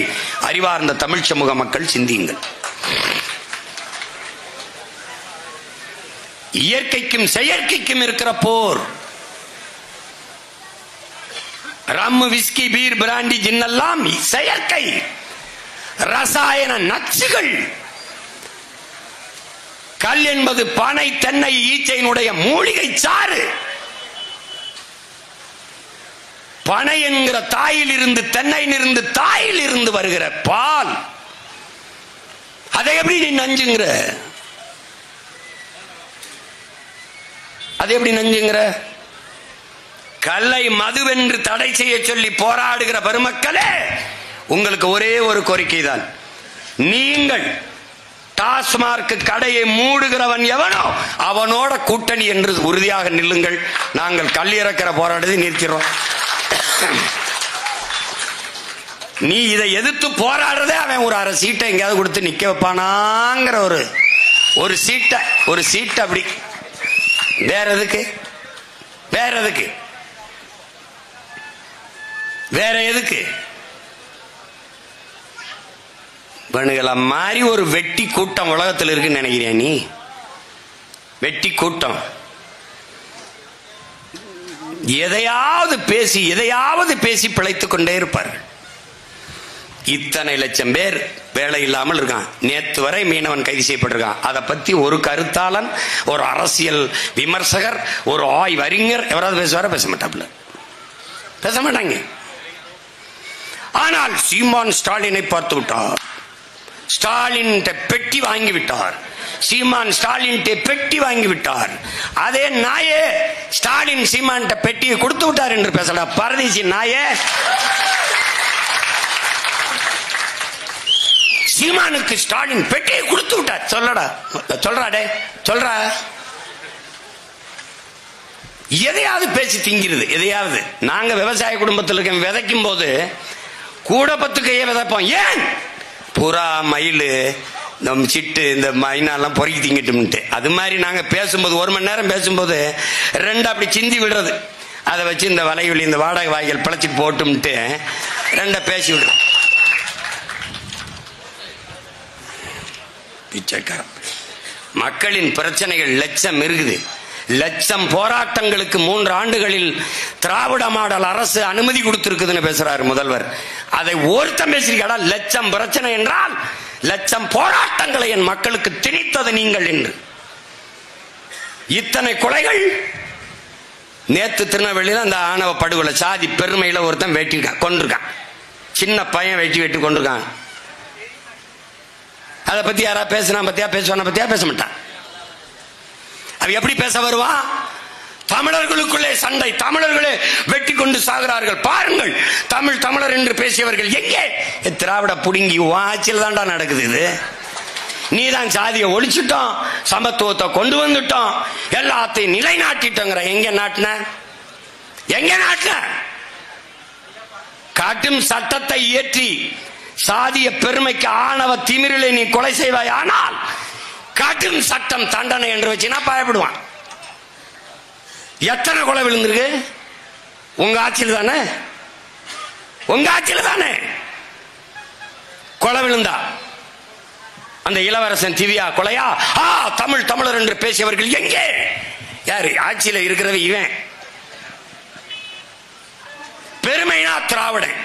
அறிவார்ந்த தமிழ் சமூக மக்கள் சிந்தியுங்கள். இயற்கைக்கும் செயற்கைக்கும் இருக்கிற போர். ரம், விஸ்கி, பீர், பிராண்டி, ஜின்னெல்லாம் செயற்கை ரசாயன நச்சுகள். கல் என்பது பனை, தென்னை, ஈச்சையினுடைய மூலிகை சாறு. பனை என்கிற தாயில் இருந்து, தென்னையில் இருந்து, தாயில் இருந்து வருகிற பால். அதை எப்படி நீ நஞ்சுங்கிற? அது எப்படி நஞ்சுங்கிற? கல்லை மதுவென்று தடை செய்ய சொல்லி போராடுகிற பெருமக்களே, உங்களுக்கு ஒரே ஒரு கோரிக்கை தான். நீங்கள் டாஸ்மார்க் கடையை மூடுகிறவன் எவனோ அவனோட கூட்டணி என்று உறுதியாக நில்லுங்கள். நாங்கள் கல் இறக்கிற போராட்டத்தை நிற்கிறோம். நீ இதை எதிர்த்து போராடுறதே அவன் ஒரு அரை சீட்டை எங்கேயாவது கொடுத்து நிக்க வைப்பானாங்கிற ஒரு சீட்டை அப்படி. வேற எதுக்கு? வேற எதுக்கு? வேற எதுக்கு? வேணுகள மாதிரி ஒரு வெட்டி கூட்டம் உலகத்தில் இருக்குன்னு நினைக்கிறியா நீ? வெட்டி கூட்டம் எதையாவது பேசி பிழைத்துக் கொண்டே இருப்பார்கள். இத்தனை லட்சம் பேர் வேலை இல்லாமல் இருக்கான். நேற்று வரை மீனவன் கைது செய்யப்பட்டிருக்கான். அதை பத்தி ஒரு கருத்தாளன், ஒரு அரசியல் விமர்சகர், ஒரு ஆய்வறிஞர் எவராது பேசுவார? பேச மாட்டாப்ல, பேச மாட்டாங்க. ஆனால் சீமான் ஸ்டாலினை பார்த்து விட்டார். ஸ்டாலின் பெட்டி வாங்கி விட்டார். சீமான் ஸ்டாலின் பெட்டி வாங்கி விட்டார். அதே நாயே ஸ்டாலின் சீமான் பெட்டியை கொடுத்து விட்டார் என்று பேசல. பரதேசி நாயே, சீமானுக்கு ஸ்டாலின் பெட்டியை கொடுத்து விட்டார். சொல்லடா, சொல்றாடே, சொல்றா. எதையாவது பேசி திங்கிறது, எதையாவது. நாங்க விவசாய குடும்பத்தில் இருக்க, விதைக்கும் போது கூட 10 கையை விதைப்போம். ஏன்? புறா, மயில், நம் சிட்டு, இந்த மைனாலாம் பொறுக்கி திங்கிட்டு. அது மாதிரி நாங்க பேசும்போது 1 மணி நேரம் பேசும்போது 2 அப்படி சிந்தி விடுறது. அதை வச்சு இந்த வலைவெளி, இந்த வாடகை வாய்கள் பிழைச்சிட்டு போட்டும்ட்டு 2 பேசி விடுறோம். பிச்சைக்காரன். மக்களின் பிரச்சனைகள் லட்சம் இருக்குது. லட்சம் போராட்டங்களுக்கு 3 ஆண்டுகளில் திராவிட மாடல் அரசு அனுமதி கொடுத்திருக்குதுன்னு பேசுறாரு முதல்வர். அதை ஒருத்தம் பேசுறீங்களா? லட்சம் பிரச்சனை என்றால் லட்சம் போராட்டங்களை என் மக்களுக்கு திணித்தது நீங்கள் என்று. இத்தனை கொலைகள். நேத்து திருநெல்வேலியில் அந்த ஆணவ படுகொலை சாதி பெருமையில ஒருத்தன் வெட்டிருக்கான், கொண்டிருக்கான். சின்ன பையன் வெட்டி கொண்டிருக்கான். அதை பத்தி யாரா பேசினா பத்தியா, பேசுவான பத்தியா? பேச மாட்டான். அது எப்படி பேச வருவான்? தமிழர்களுக்குள்ளே சண்டை, தமிழர்களே வெட்டி கொண்டு சாகிறார்கள், பாருங்கள். தமிழர் என்று பேசியவர்கள் எங்கே? திராவிட புடுங்கி ஆட்சியில் தான்டா நடக்குது இது. நீதான் சாதியை ஒழிச்சுட்டோம், சமத்துவத்தை கொண்டு வந்துட்டோம், எல்லாத்தையும் நிலைநாட்டிட்டோங்கிற. எங்க நாட்டின? எங்க நாட்டின? காட்டும் சட்டத்தை இயற்றி சாதிய பெருமைக்கு ஆணவ திமிரிலே நீ கொலை செய்வாய். ஆனால் காட்டும் சட்டம் தண்டனை என்று வச்சுனா பயப்படுவான். எத்தனை கொலை விழுந்திருக்கு? உங்க ஆட்சியில் தானே, உங்க ஆட்சியில் தானே கொலை விழுந்தா. அந்த இளவரசன் திவ்யா கொலையா? தமிழர் என்று பேசியவர்கள் எங்கே? யாரு ஆட்சியில் இருக்கிறது? இவன். பெருமைனா திராவிடன்,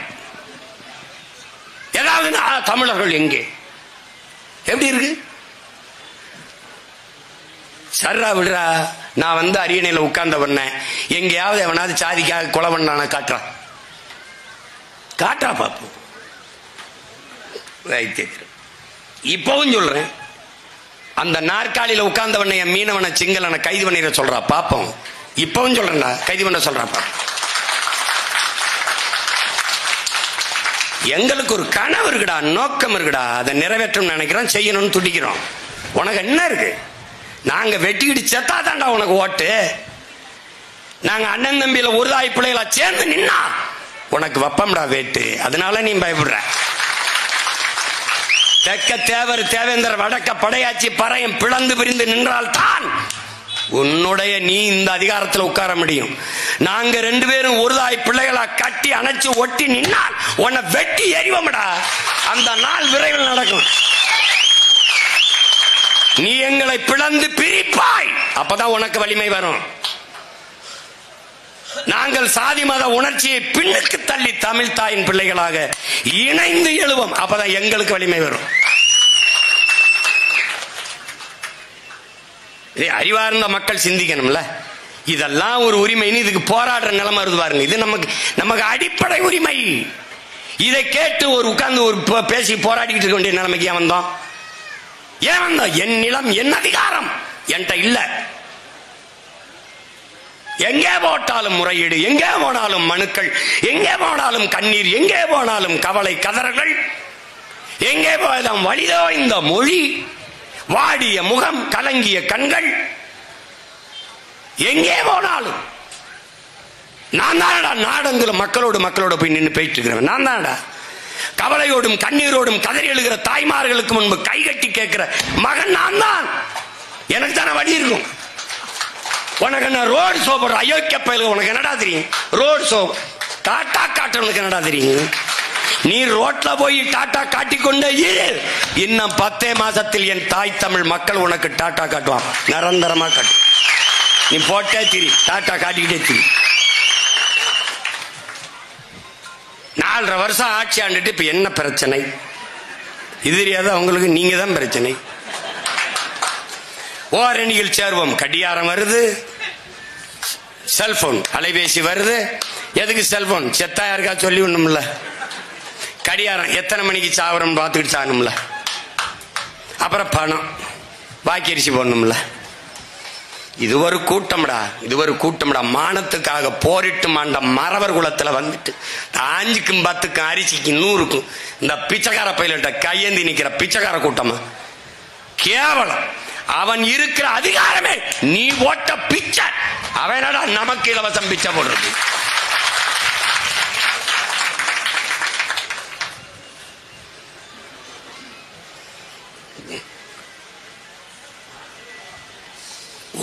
ஏதாவது தமிழர்கள் எங்கே? எப்படி இருக்கு? சர்ரா விடுறா. நான் வந்து அரியணையில உட்கார்ந்த பண்ணேன், எங்கேயாவது எவனாவது சாதிக்காக கொலை பண்ணான காட்டுறா பாப்போம். இப்பவும் சொல்றேன், அந்த நாற்காலியில உட்கார்ந்தவனை என் மீனவனை சிங்களனை கைது பண்ணிட சொல்றா பாப்போம். இப்பவும் சொல்றேன்டா, கைது பண்ண சொல்றா பாப்போம். எங்களுக்கு ஒரு கனவு இருக்குடா, நோக்கம் இருக்குடா, அதை நிறைவேற்றும் நினைக்கிறோம், செய்யணும்னு துடிக்கிறோம். உனக்கு என்ன இருக்கு? நாங்க வெட்டிக்கிட்டு செத்தா தாண்டா உனக்கு ஓட்டு. நாங்க அண்ணன் தம்பியில ஒரு தாய் பிள்ளைகளா சேர்ந்து நின்னா உனக்கு வப்பம்டா வேட்டு. அதனால நீ பயப்படுற. தெக்க தேவர் தேவேந்தர் வடக்க படையாச்சி பறையும் பிளந்து பிரிந்து நின்றால் தான் உன்னுடைய நீ இந்த அதிகாரத்தில் உட்கார முடியும். நாங்க 2 பேரும் ஒரு தாய் பிள்ளைகளா கட்டி அணைச்சு ஒட்டி நின்னால் உன்னை வெட்டி எறிவோம்டா. அந்த நாள் விரைவில் நடக்கும். நீ எங்களை பிளந்து பிரிப்பாய், அப்பதான் உனக்கு வலிமை வரும். நாங்கள் சாதி மத உணர்ச்சியை பின்னுக்கு தள்ளி தமிழ் தாயின் பிள்ளைகளாக இணைந்து எழுவோம், அப்பதான் எங்களுக்கு வலிமை வரும். அறிவார்ந்த மக்கள் சிந்திக்கணும்ல, இதெல்லாம் ஒரு உரிமைன்னு இதுக்கு போராடுற நிலைமை வருது பாருங்க. இது நமக்கு அடிப்படை உரிமை. இதை கேட்டு ஒரு உட்கார்ந்து ஒரு பேசி போராடிக்கிட்டு இருக்க வேண்டிய நிலைமைக்கு ஏன் வந்தோம்? என் நிலம், என் அதிகாரம் என்கிட்ட இல்ல. எங்கே போட்டாலும் முறையீடு, எங்கே போனாலும் மனுக்கள், எங்கே போனாலும் கண்ணீர், எங்கே போனாலும் கவலை கதறல்கள், எங்கே போனாலும் வலிதோ இந்த மொழி, வாடிய முகம், கலங்கிய கண்கள், எங்கே போனாலும் நான் தானடா நாடெங்கிலும் மக்களோடு போய் நின்று போயிட்டு இருக்கிறேன். நான் தானடா கவலையோடும் கண்ணீரோடும் கதறி எழுகிற தாய்மார்களுக்கு முன்பு கைகட்டி கேட்கிற மகன் நான் தான். எனக்கு தானே வழி இருக்கும். உனக்கு என்ன ரோடு ஷோ போடுற அயோக்கிய பயலுக்கு உனக்கு என்னடா தெரியும்? ரோடு ஷோ டாட்டா காட்டுறவனுக்கு என்னடா தெரியும்? நீ ரோட்ல போய் டாட்டா காட்டிக்கொண்டே இரு. இன்னும் 10 மாசத்தில் என் தாய் தமிழ் மக்கள் உனக்கு டாட்டா காட்டுவான், நிரந்தரமா காட்டு. நீ போட்டே திரி, டாட்டா காட்டிக்கிட்டே திரி. 4.5 வருஷம் ஆட்சி ஆண்டுட்டு இப்ப என்ன பிரச்சனை? இது தெரியாத அவங்களுக்கு நீங்க தான் பிரச்சனை. ஓரணியில் சேர்வோம், கடியாரம் வருது, செல்போன் அலைபேசி வருது. எதுக்கு செல்போன்? செத்தா யாருக்கா சொல்லி ஒண்ணும்ல. கடியாரம் எத்தனை மணிக்கு சாவரம் பார்த்துக்கிட்டு சாகணும்ல. அப்புறம் பணம், பாக்கி அரிசி போடணும்ல. இது ஒரு கூட்டம்டா. மானத்துக்காக போரிட்டு மாண்ட மறவர் குலத்துல வந்துட்டு 5க்கும் 10க்கும் அரிசிக்கும் 100க்கும் இந்த பிச்சைக்கார பயிலிட்ட கையேந்தி நிக்கிற பிச்சைக்கார கூட்டமா? கேவலம். அவன் இருக்கிற அதிகாரமே நீ ஓட்ட பிச்சை. அவனடா நமக்கு இலவசம் பிச்சை போடுறது.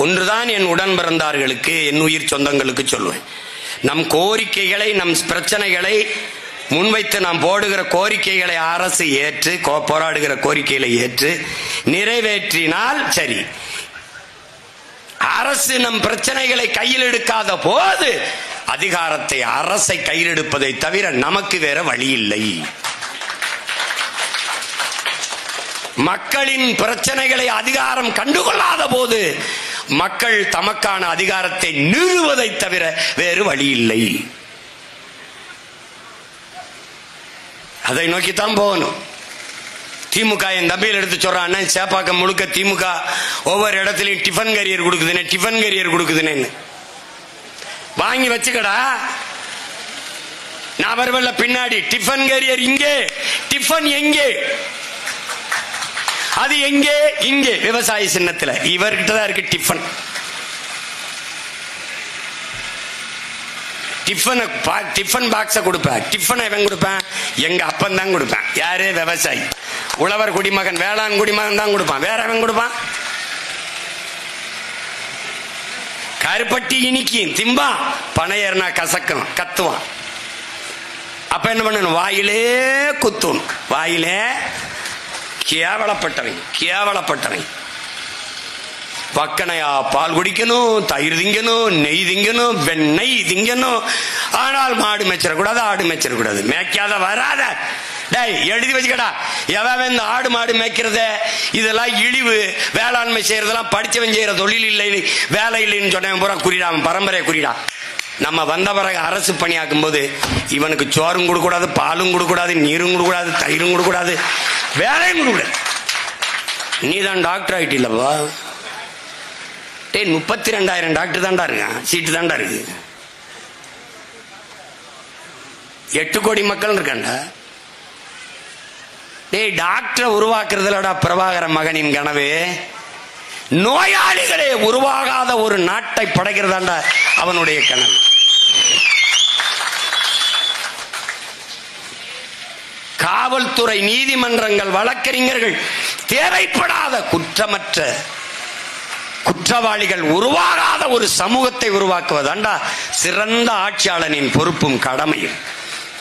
ஒன்றுதான் என் உடன் பிறந்தார்களுக்கு, என் உயிர் சொந்தங்களுக்கு சொல்லுவேன். நம் கோரிக்கைகளை, நம் பிரச்சனைகளை முன்வைத்து நாம் போடுகிற கோரிக்கைகளை அரசு ஏற்று, போராடுகிற கோரிக்கைகளை ஏற்று நிறைவேற்றினால் சரி. அரசு நம் பிரச்சனைகளை கையில் எடுக்காத போது அதிகாரத்தை அரசை கையில் எடுப்பதை தவிர நமக்கு வேற வழி இல்லை. மக்களின் பிரச்சனைகளை அதிகாரம் கண்டுகொள்ளாத போது மக்கள் தமக்கான அதிகாரத்தை நிறுவதை தவிர வேறு வழி இல்லை. அதை நோக்கித்தான் போகணும். திமுக என் தம்பியில் எடுத்து சொல்றான், சேப்பாக்கம் முழுக்க திமுக ஒவ்வொரு இடத்துலயும் டிஃபன் கரியர் கொடுக்குதுன்னு வாங்கி வச்சுக்கடா. நான் வருவல்ல பின்னாடி. டிஃபன் கரியர் இங்கே, டிஃபன் எங்கே? அது எங்கே? இங்கே விவசாய சின்னத்தில் இவர்கிட்ட தான் இருக்கு டிஃபன். டிஃபன் பாக்ஸ கொடுப்பேன். டிஃபன் எவன் கொடுப்பேன்? எங்க அப்பன் தான் கொடுப்பேன். யாரு? விவசாயி, உழவர் குடிமகன், வேளாண் குடிமகன் தான் கொடுப்பான். வேற எவன் கொடுப்பான்? கருப்பட்டி இனிக்கும், திம்பான், பனையர்னா கசக்கும், கத்துவான். அப்ப என்ன பண்ணணும்? வாயிலே குத்தும். வாயிலே கேவலப்பட்டவன். பக்கனையா பால் குடிக்கணும், தயிர் திங்கணும், நெய் திங்கணும், வெண்ணெய் திங்கணும். ஆனால் மாடு மேய்ச்சிடக்கூடாது, ஆடு மேய்ச்சிடக்கூடாது. மேய்க்காத வராத. டேய் எழுதி வச்சுக்கடா. எவன் இந்த ஆடு மாடு மேய்க்கிறத இதெல்லாம் இழிவு, வேளாண்மை செய்யறதெல்லாம் படிச்சவன் செய்யற தொழில் இல்லை, வேலை இல்லைன்னு சொன்னவன் பூரா குறிடா, அவன் பரம்பரை குறிடா. நம்ம வந்த பிறகு அரசு பணியாக்கும் போது இவனுக்கு சோறும் கொடுக்கூடாது, பாலும் கொடுக்கூடாது, நீரும் கொடுக்கூடாது, தயிரும் கொடுக்கூடாது, வேலையும் கொடுக்கூடாது. நீ தான் டாக்டர் ஆயிட்டு இல்லப்பா. 32,000 டாக்டர் தான்டா இருக்கான், சீட்டு தான்டா இருக்கு. 8 கோடி மக்கள் இருக்காண்டா. டாக்டர் உருவாக்குறதுலடா பிரபாகர மகனின் கனவு. நோயாளிகளே உருவாகாத ஒரு நாட்டை படைக்கிறதாண்டா அவனுடைய கனவு. காவல்துறை, நீதிமன்றங்கள், வழக்கறிஞர்கள், தேவைப்படாத குற்றமற்ற குற்றவாளிகள் உருவாகாத ஒரு சமூகத்தை உருவாக்குவதாண்டா சிறந்த ஆட்சியாளனின் பொறுப்பும் கடமையும்.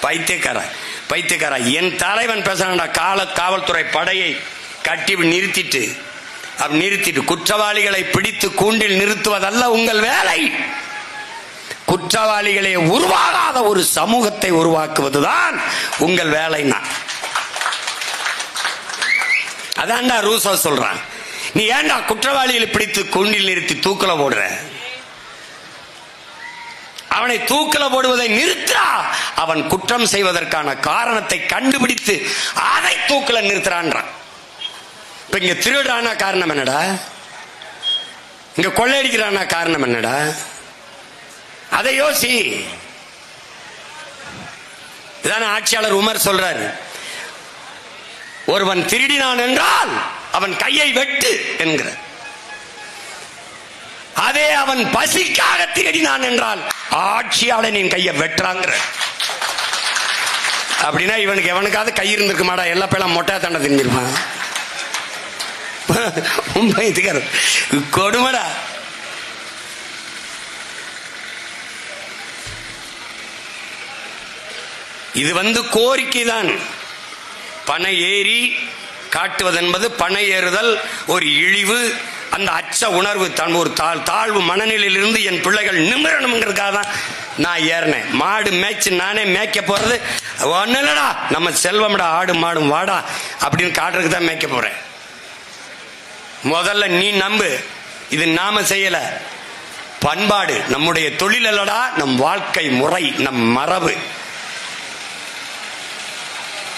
பைத்தியக்கார என் தலைவன் பேசுறான்டா. காவல்துறை படையை கட்டி நிறுத்திட்டு நிறுத்திட்டு குற்றவாளிகளை பிடித்து கூண்டில் நிறுத்துவதல்ல உங்கள் வேலை. குற்றவாளிகளே உருவாகாத ஒரு சமூகத்தை உருவாக்குவதுதான் உங்கள் வேலைன்னா. அதான்டா ரூசோ சொல்றான். நீ ஏன்டா குற்றவாளிகளை பிடித்து கூண்டில் நிறுத்தி தூக்கல போடுற? அவனை தூக்கல போடுவதை நிறுத்தா, அவன் குற்றம் செய்வதற்கான காரணத்தை கண்டுபிடித்து அதை தூக்கல நிறுத்துறான்றான். இப்ப இங்க திருடுறானா காரணம் என்னடா? இங்க கொள்ளையடிக்கிறானா காரணம் என்னடா? அதை யோசி. இதான ஆட்சியாளர் உமர் சொல்றாரு, ஒருவன் திருடினான் என்றால் அவன் கையை வெட்டு என்கிற. அதே அவன் பசிக்காக திருடினான் என்றால் ஆட்சியாளனின் கையை வெட்டுறாங்கிற. அப்படின்னா இவனுக்கு எவனுக்காவது கை இருந்திருக்குமாடா? எல்லா பேரும் மொட்டை தண்டை தின்னிருப்பான். கொடுமடா. இது கோரிக்கை தான். பனை ஏறி காட்டுவது என்பது பனை ஏறுதல் ஒரு இழிவு. அந்த அச்ச உணர்வு தான் ஒரு தாழ்வு மனநிலையில் இருந்து என் பிள்ளைகள் நிமிரணுங்கிறதுக்காக தான் நான் ஏறினேன். மாடு மேய்ச்சி நானே மேய்க்க போறது ஒண்ணு இல்லடா, நம்ம செல்வம்டா, ஆடு மாடும் வாடா அப்படின்னு காட்டுறதுக்கு தான் மேய்க்க போறேன். முதல்ல நீ நம்பு, இது நாம செய்யல, பண்பாடு நம்முடைய தொழில் அல்லடா, நம் வாழ்க்கை முறை, நம் மரபு.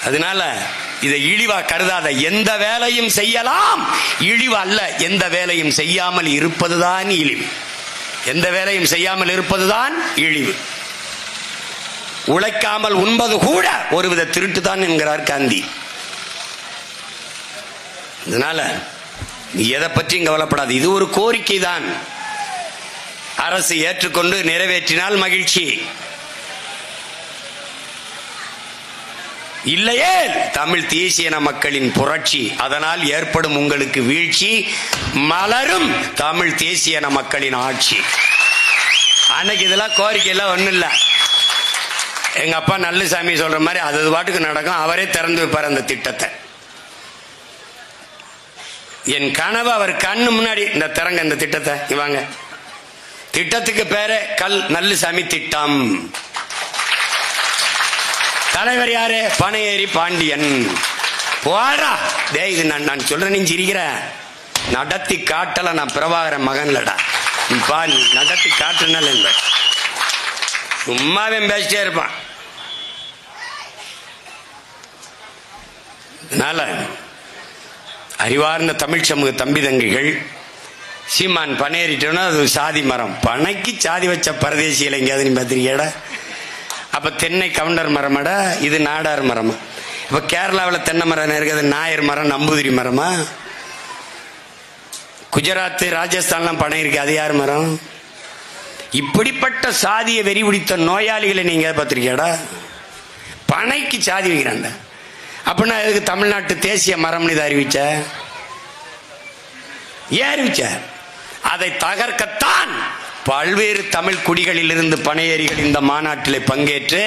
அதனால இதை இழிவா கருதாத. எந்த வேலையும் செய்யலாம், இழிவு அல்ல. எந்த வேலையும் செய்யாமல் இருப்பதுதான் இழிவு. எந்த வேலையும் செய்யாமல் இருப்பதுதான் இழிவு. உழைக்காமல் உண்பது கூட ஒருவித திருட்டு தான் என்கிறார் காந்தி. அதனால எதை பற்றியும் கவலைப்படாது. இது ஒரு கோரிக்கை தான். அரசு ஏற்றுக்கொண்டு நிறைவேற்றினால் மகிழ்ச்சி. இல்லையே தமிழ் தேசிய மக்களின் புரட்சி, அதனால் ஏற்படும் உங்களுக்கு வீழ்ச்சி, மலரும் தமிழ் தேசிய மக்களின் ஆட்சி. அன்னைக்கு இதெல்லாம் கோரிக்கை எல்லாம் ஒண்ணும் இல்ல. எங்க அப்பா நல்லசாமி சொல்ற மாதிரி அது பாட்டுக்கு நடக்கும். அவரே திறந்து வைப்பார் அந்த திட்டத்தை. என் கனவு அவர் கண்ணு முன்னாடி இந்த திறங்க இந்த திட்டத்தை இவாங்க. திட்டத்துக்கு பேரு நல்லசாமி திட்டம். தலைவர் யாரு? பனையேறி பாண்டியன். போடா டே, இது நான் சொல்றேன், நீ சிரிக்கிற. நடத்தி காட்டல, நான் பிரபாகரன் மகன்லடா. நடத்தி காட்டுனால சும்மாவே பேசிட்டே இருப்பான். அதனால அறிவார்ந்த தமிழ் சமூக தம்பி தங்கிகள், சீமான் பனையேறிட்டோன்னா அது சாதி மரம். பனைக்கு சாதி வச்ச பரதேசியில் எங்கேயாவது நீ பார்த்திருக்கியாடா? அப்ப தென்னை கவுண்டர் மரமாடா, இது நாடார் மரமா? இப்ப கேரளாவில் தென்னை மரம் இருக்குது, நாயர் மரம், நம்பூதிரி மரமா? குஜராத் ராஜஸ்தான்லாம் பனை இருக்கு, அது யார் மரம்? இப்படிப்பட்ட சாதிய வெறி பிடித்த நோயாளிகளை நீங்க பார்த்திருக்கியாடா? பனைக்கு சாதி வைக்கிறாண்ட. அப்படின்னா எதுக்கு தமிழ்நாட்டு தேசிய மரம்னு இதை அறிவிச்ச? ஏன் அறிவிச்ச? அதை தகர்க்கத்தான் பல்வேறு தமிழ் குடிகளில் இருந்து பனையேறிகள் இந்த மாநாட்டில் பங்கேற்று,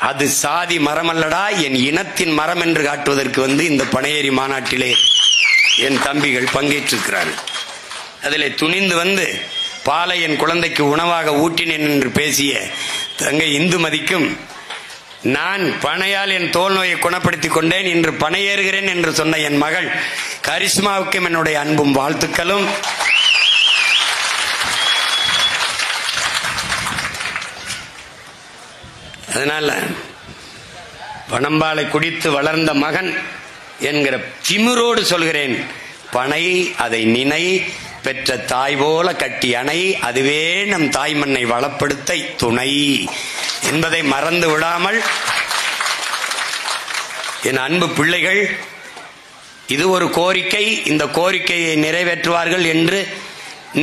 அது சாதி மரம் அல்லடா, என் இனத்தின் மரம் என்று காட்டுவதற்கு இந்த பனையேறி மாநாட்டிலே என் தம்பிகள் பங்கேற்றிருக்கிறார்கள். அதிலே துணிந்து பாலை என் குழந்தைக்கு உணவாக ஊட்டினேன் என்று பேசிய தங்கை இந்துமதிக்கும், நான் பனையால் என் தோல் நோயை குணப்படுத்திக் கொண்டேன், இன்று பனையேறுகிறேன் என்று சொன்ன என் மகள் கரிஷ்மாவுக்கும் என்னுடைய அன்பும் வாழ்த்துக்களும். அதனால பனம்பாலை குடித்து வளர்ந்த மகன் என்கிற திமிரோடு சொல்கிறேன், பனை அதை நினை, பெற்ற தாய் போல கட்டி அணை, அதுவே நம் தாய் மண்ணை வளப்படுத்த துணை என்பதை மறந்து விடாமல் என் அன்பு பிள்ளைகள், இது ஒரு கோரிக்கை, இந்த கோரிக்கையை நிறைவேற்றுவார்கள் என்று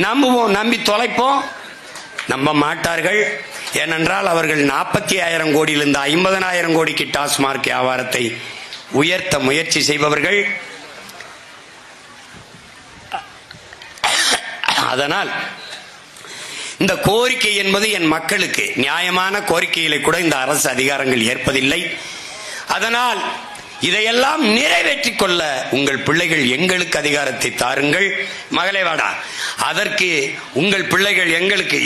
நம்புவோம். நம்பி தொலைப்போம்? நம்ப மாட்டார்கள். ஏனென்றால் அவர்கள் 40,000 கோடியிலிருந்து 50,000 கோடிக்கு டாஸ்மார்க் வியாபாரத்தை உயர்த்த முயற்சி செய்பவர்கள். அதனால் இந்த கோரிக்கை என்பது என் மக்களுக்கு நியாயமான கோரிக்கைகளை கூட இந்த அரசு அதிகாரங்கள் ஏற்பதில்லை. அதனால் இதையெல்லாம் நிறைவேற்றிக் கொள்ள உங்கள் பிள்ளைகள் எங்களுக்கு அதிகாரத்தை தாருங்கள். மகளே வாடா, அதற்கு உங்கள் பிள்ளைகள்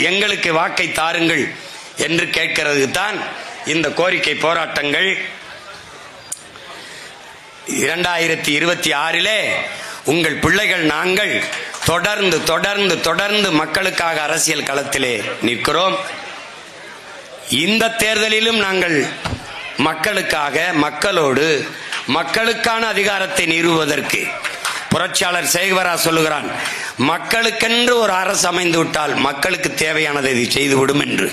எங்களுக்கு வாக்கை தாருங்கள் என்று கேட்கிறது தான் இந்த கோரிக்கை போராட்டங்கள். 2026 உங்கள் பிள்ளைகள் நாங்கள் தொடர்ந்து தொடர்ந்து தொடர்ந்து மக்களுக்காக அரசியல் களத்திலே நிற்கிறோம். இந்த தேர்தலிலும் நாங்கள் மக்களுக்காக, மக்களோடு, மக்களுக்கான அதிகாரத்தை நிறுவுவதற்கு புரட்சியாளர் சேகுவரா சொல்லுகிறான், மக்களுக்கென்று ஒரு அரசு அமைந்து விட்டால் மக்களுக்கு தேவையானதை இது செய்துவிடும் என்று.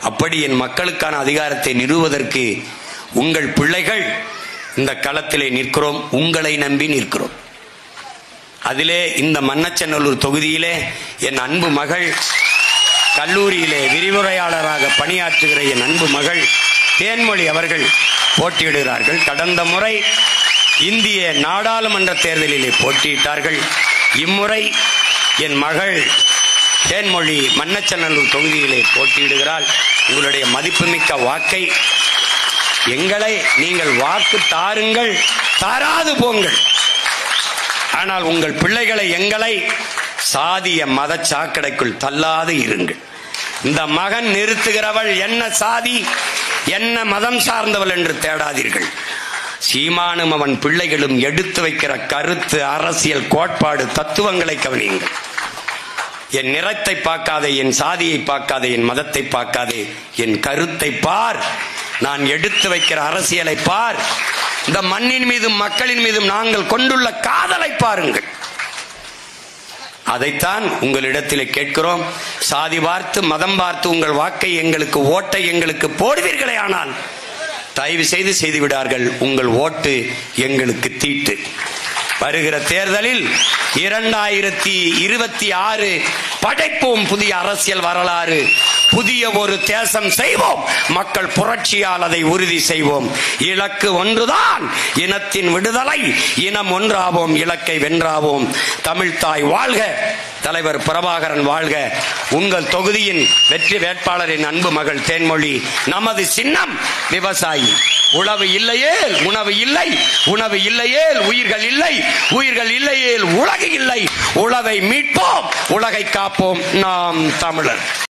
அப்படி என் மக்களுக்கான அதிகாரத்தை நிறுவுவதற்கு உங்கள் பிள்ளைகள் இந்த களத்திலே நிற்கிறோம், உங்களை நம்பி நிற்கிறோம். அதிலே இந்த மண்ணச்சநல்லூர் தொகுதியிலே என் அன்பு மகள், கல்லூரியிலே விரிவுரையாளராக பணியாற்றுகிற என் அன்பு மகள் தேன்மொழி அவர்கள் போட்டியிடுகிறார்கள். கடந்த முறை இந்திய நாடாளுமன்ற தேர்தலிலே போட்டியிட்டார்கள். இம்முறை என் மகள் தேன்மொழி மண்ணச்சநல்லூர் தொகுதியிலே போட்டியிடுகிறாள். உங்களுடைய மதிப்புமிக்க வாக்கை எங்களை நீங்கள் வாக்கு தாருங்கள், தாராது போங்கள். ஆனால் உங்கள் பிள்ளைகளை எங்களை சாதிய மத சாக்கடைக்குள் தள்ளாது இருங்கள். இந்த மகன் நிறுத்துகிறவள் என்ன சாதி, என்ன மதம் சார்ந்தவள் என்று தேடாதீர்கள். சீமானும் அவன் பிள்ளைகளும் எடுத்து வைக்கிற கருத்து, அரசியல் கோட்பாடு, தத்துவங்களை கவனியுங்கள். என் நிறத்தை பார்க்காதே, என் சாதியை பார்க்காதே, என் மதத்தை பார்க்காதே, என் கருத்தை பார், நான் எடுத்து வைக்கிற அரசியலை பார், இந்த மண்ணின் மீதும் மக்களின் மீதும் நாங்கள் கொண்டுள்ள காதலை பாருங்கள். அதைத்தான் உங்களிடத்தில் கேட்கிறோம். சாதி பார்த்து, மதம் பார்த்து உங்கள் வாக்கை எங்களுக்கு, ஓட்டை எங்களுக்கு போடுவீர்களே, ஆனால் தயவு செய்து விடார்கள். உங்கள் ஓட்டு எங்களுக்கு தீட்டு. வருகிற தேர்தலில் 2026 படைப்போம் புதிய அரசியல் வரலாறு, புதிய ஒரு தேசம் செய்வோம், மக்கள் புரட்சியால் அதை உறுதி செய்வோம். இலக்கு ஒன்றுதான், இனத்தின் விடுதலை, இனம் ஒன்றாவோம், இலக்கை வென்றாவோம். தமிழ்தாய் வாழ்க, தலைவர் பிரபாகரன் வாழ்க. உங்கள் தொகுதியின் வெற்றி வேட்பாளரின் அன்பு மகள் தேன்மொழி. நமது சின்னம் விவசாயி. உழவு இல்லையேல் உணவு இல்லை, உணவு இல்லையேல் உயிர்கள் இல்லை, உயிர்கள் இல்லையேல் உலகு இல்லை. உழவை மீட்போம், உலகை காப்போம், நாம் தமிழர்.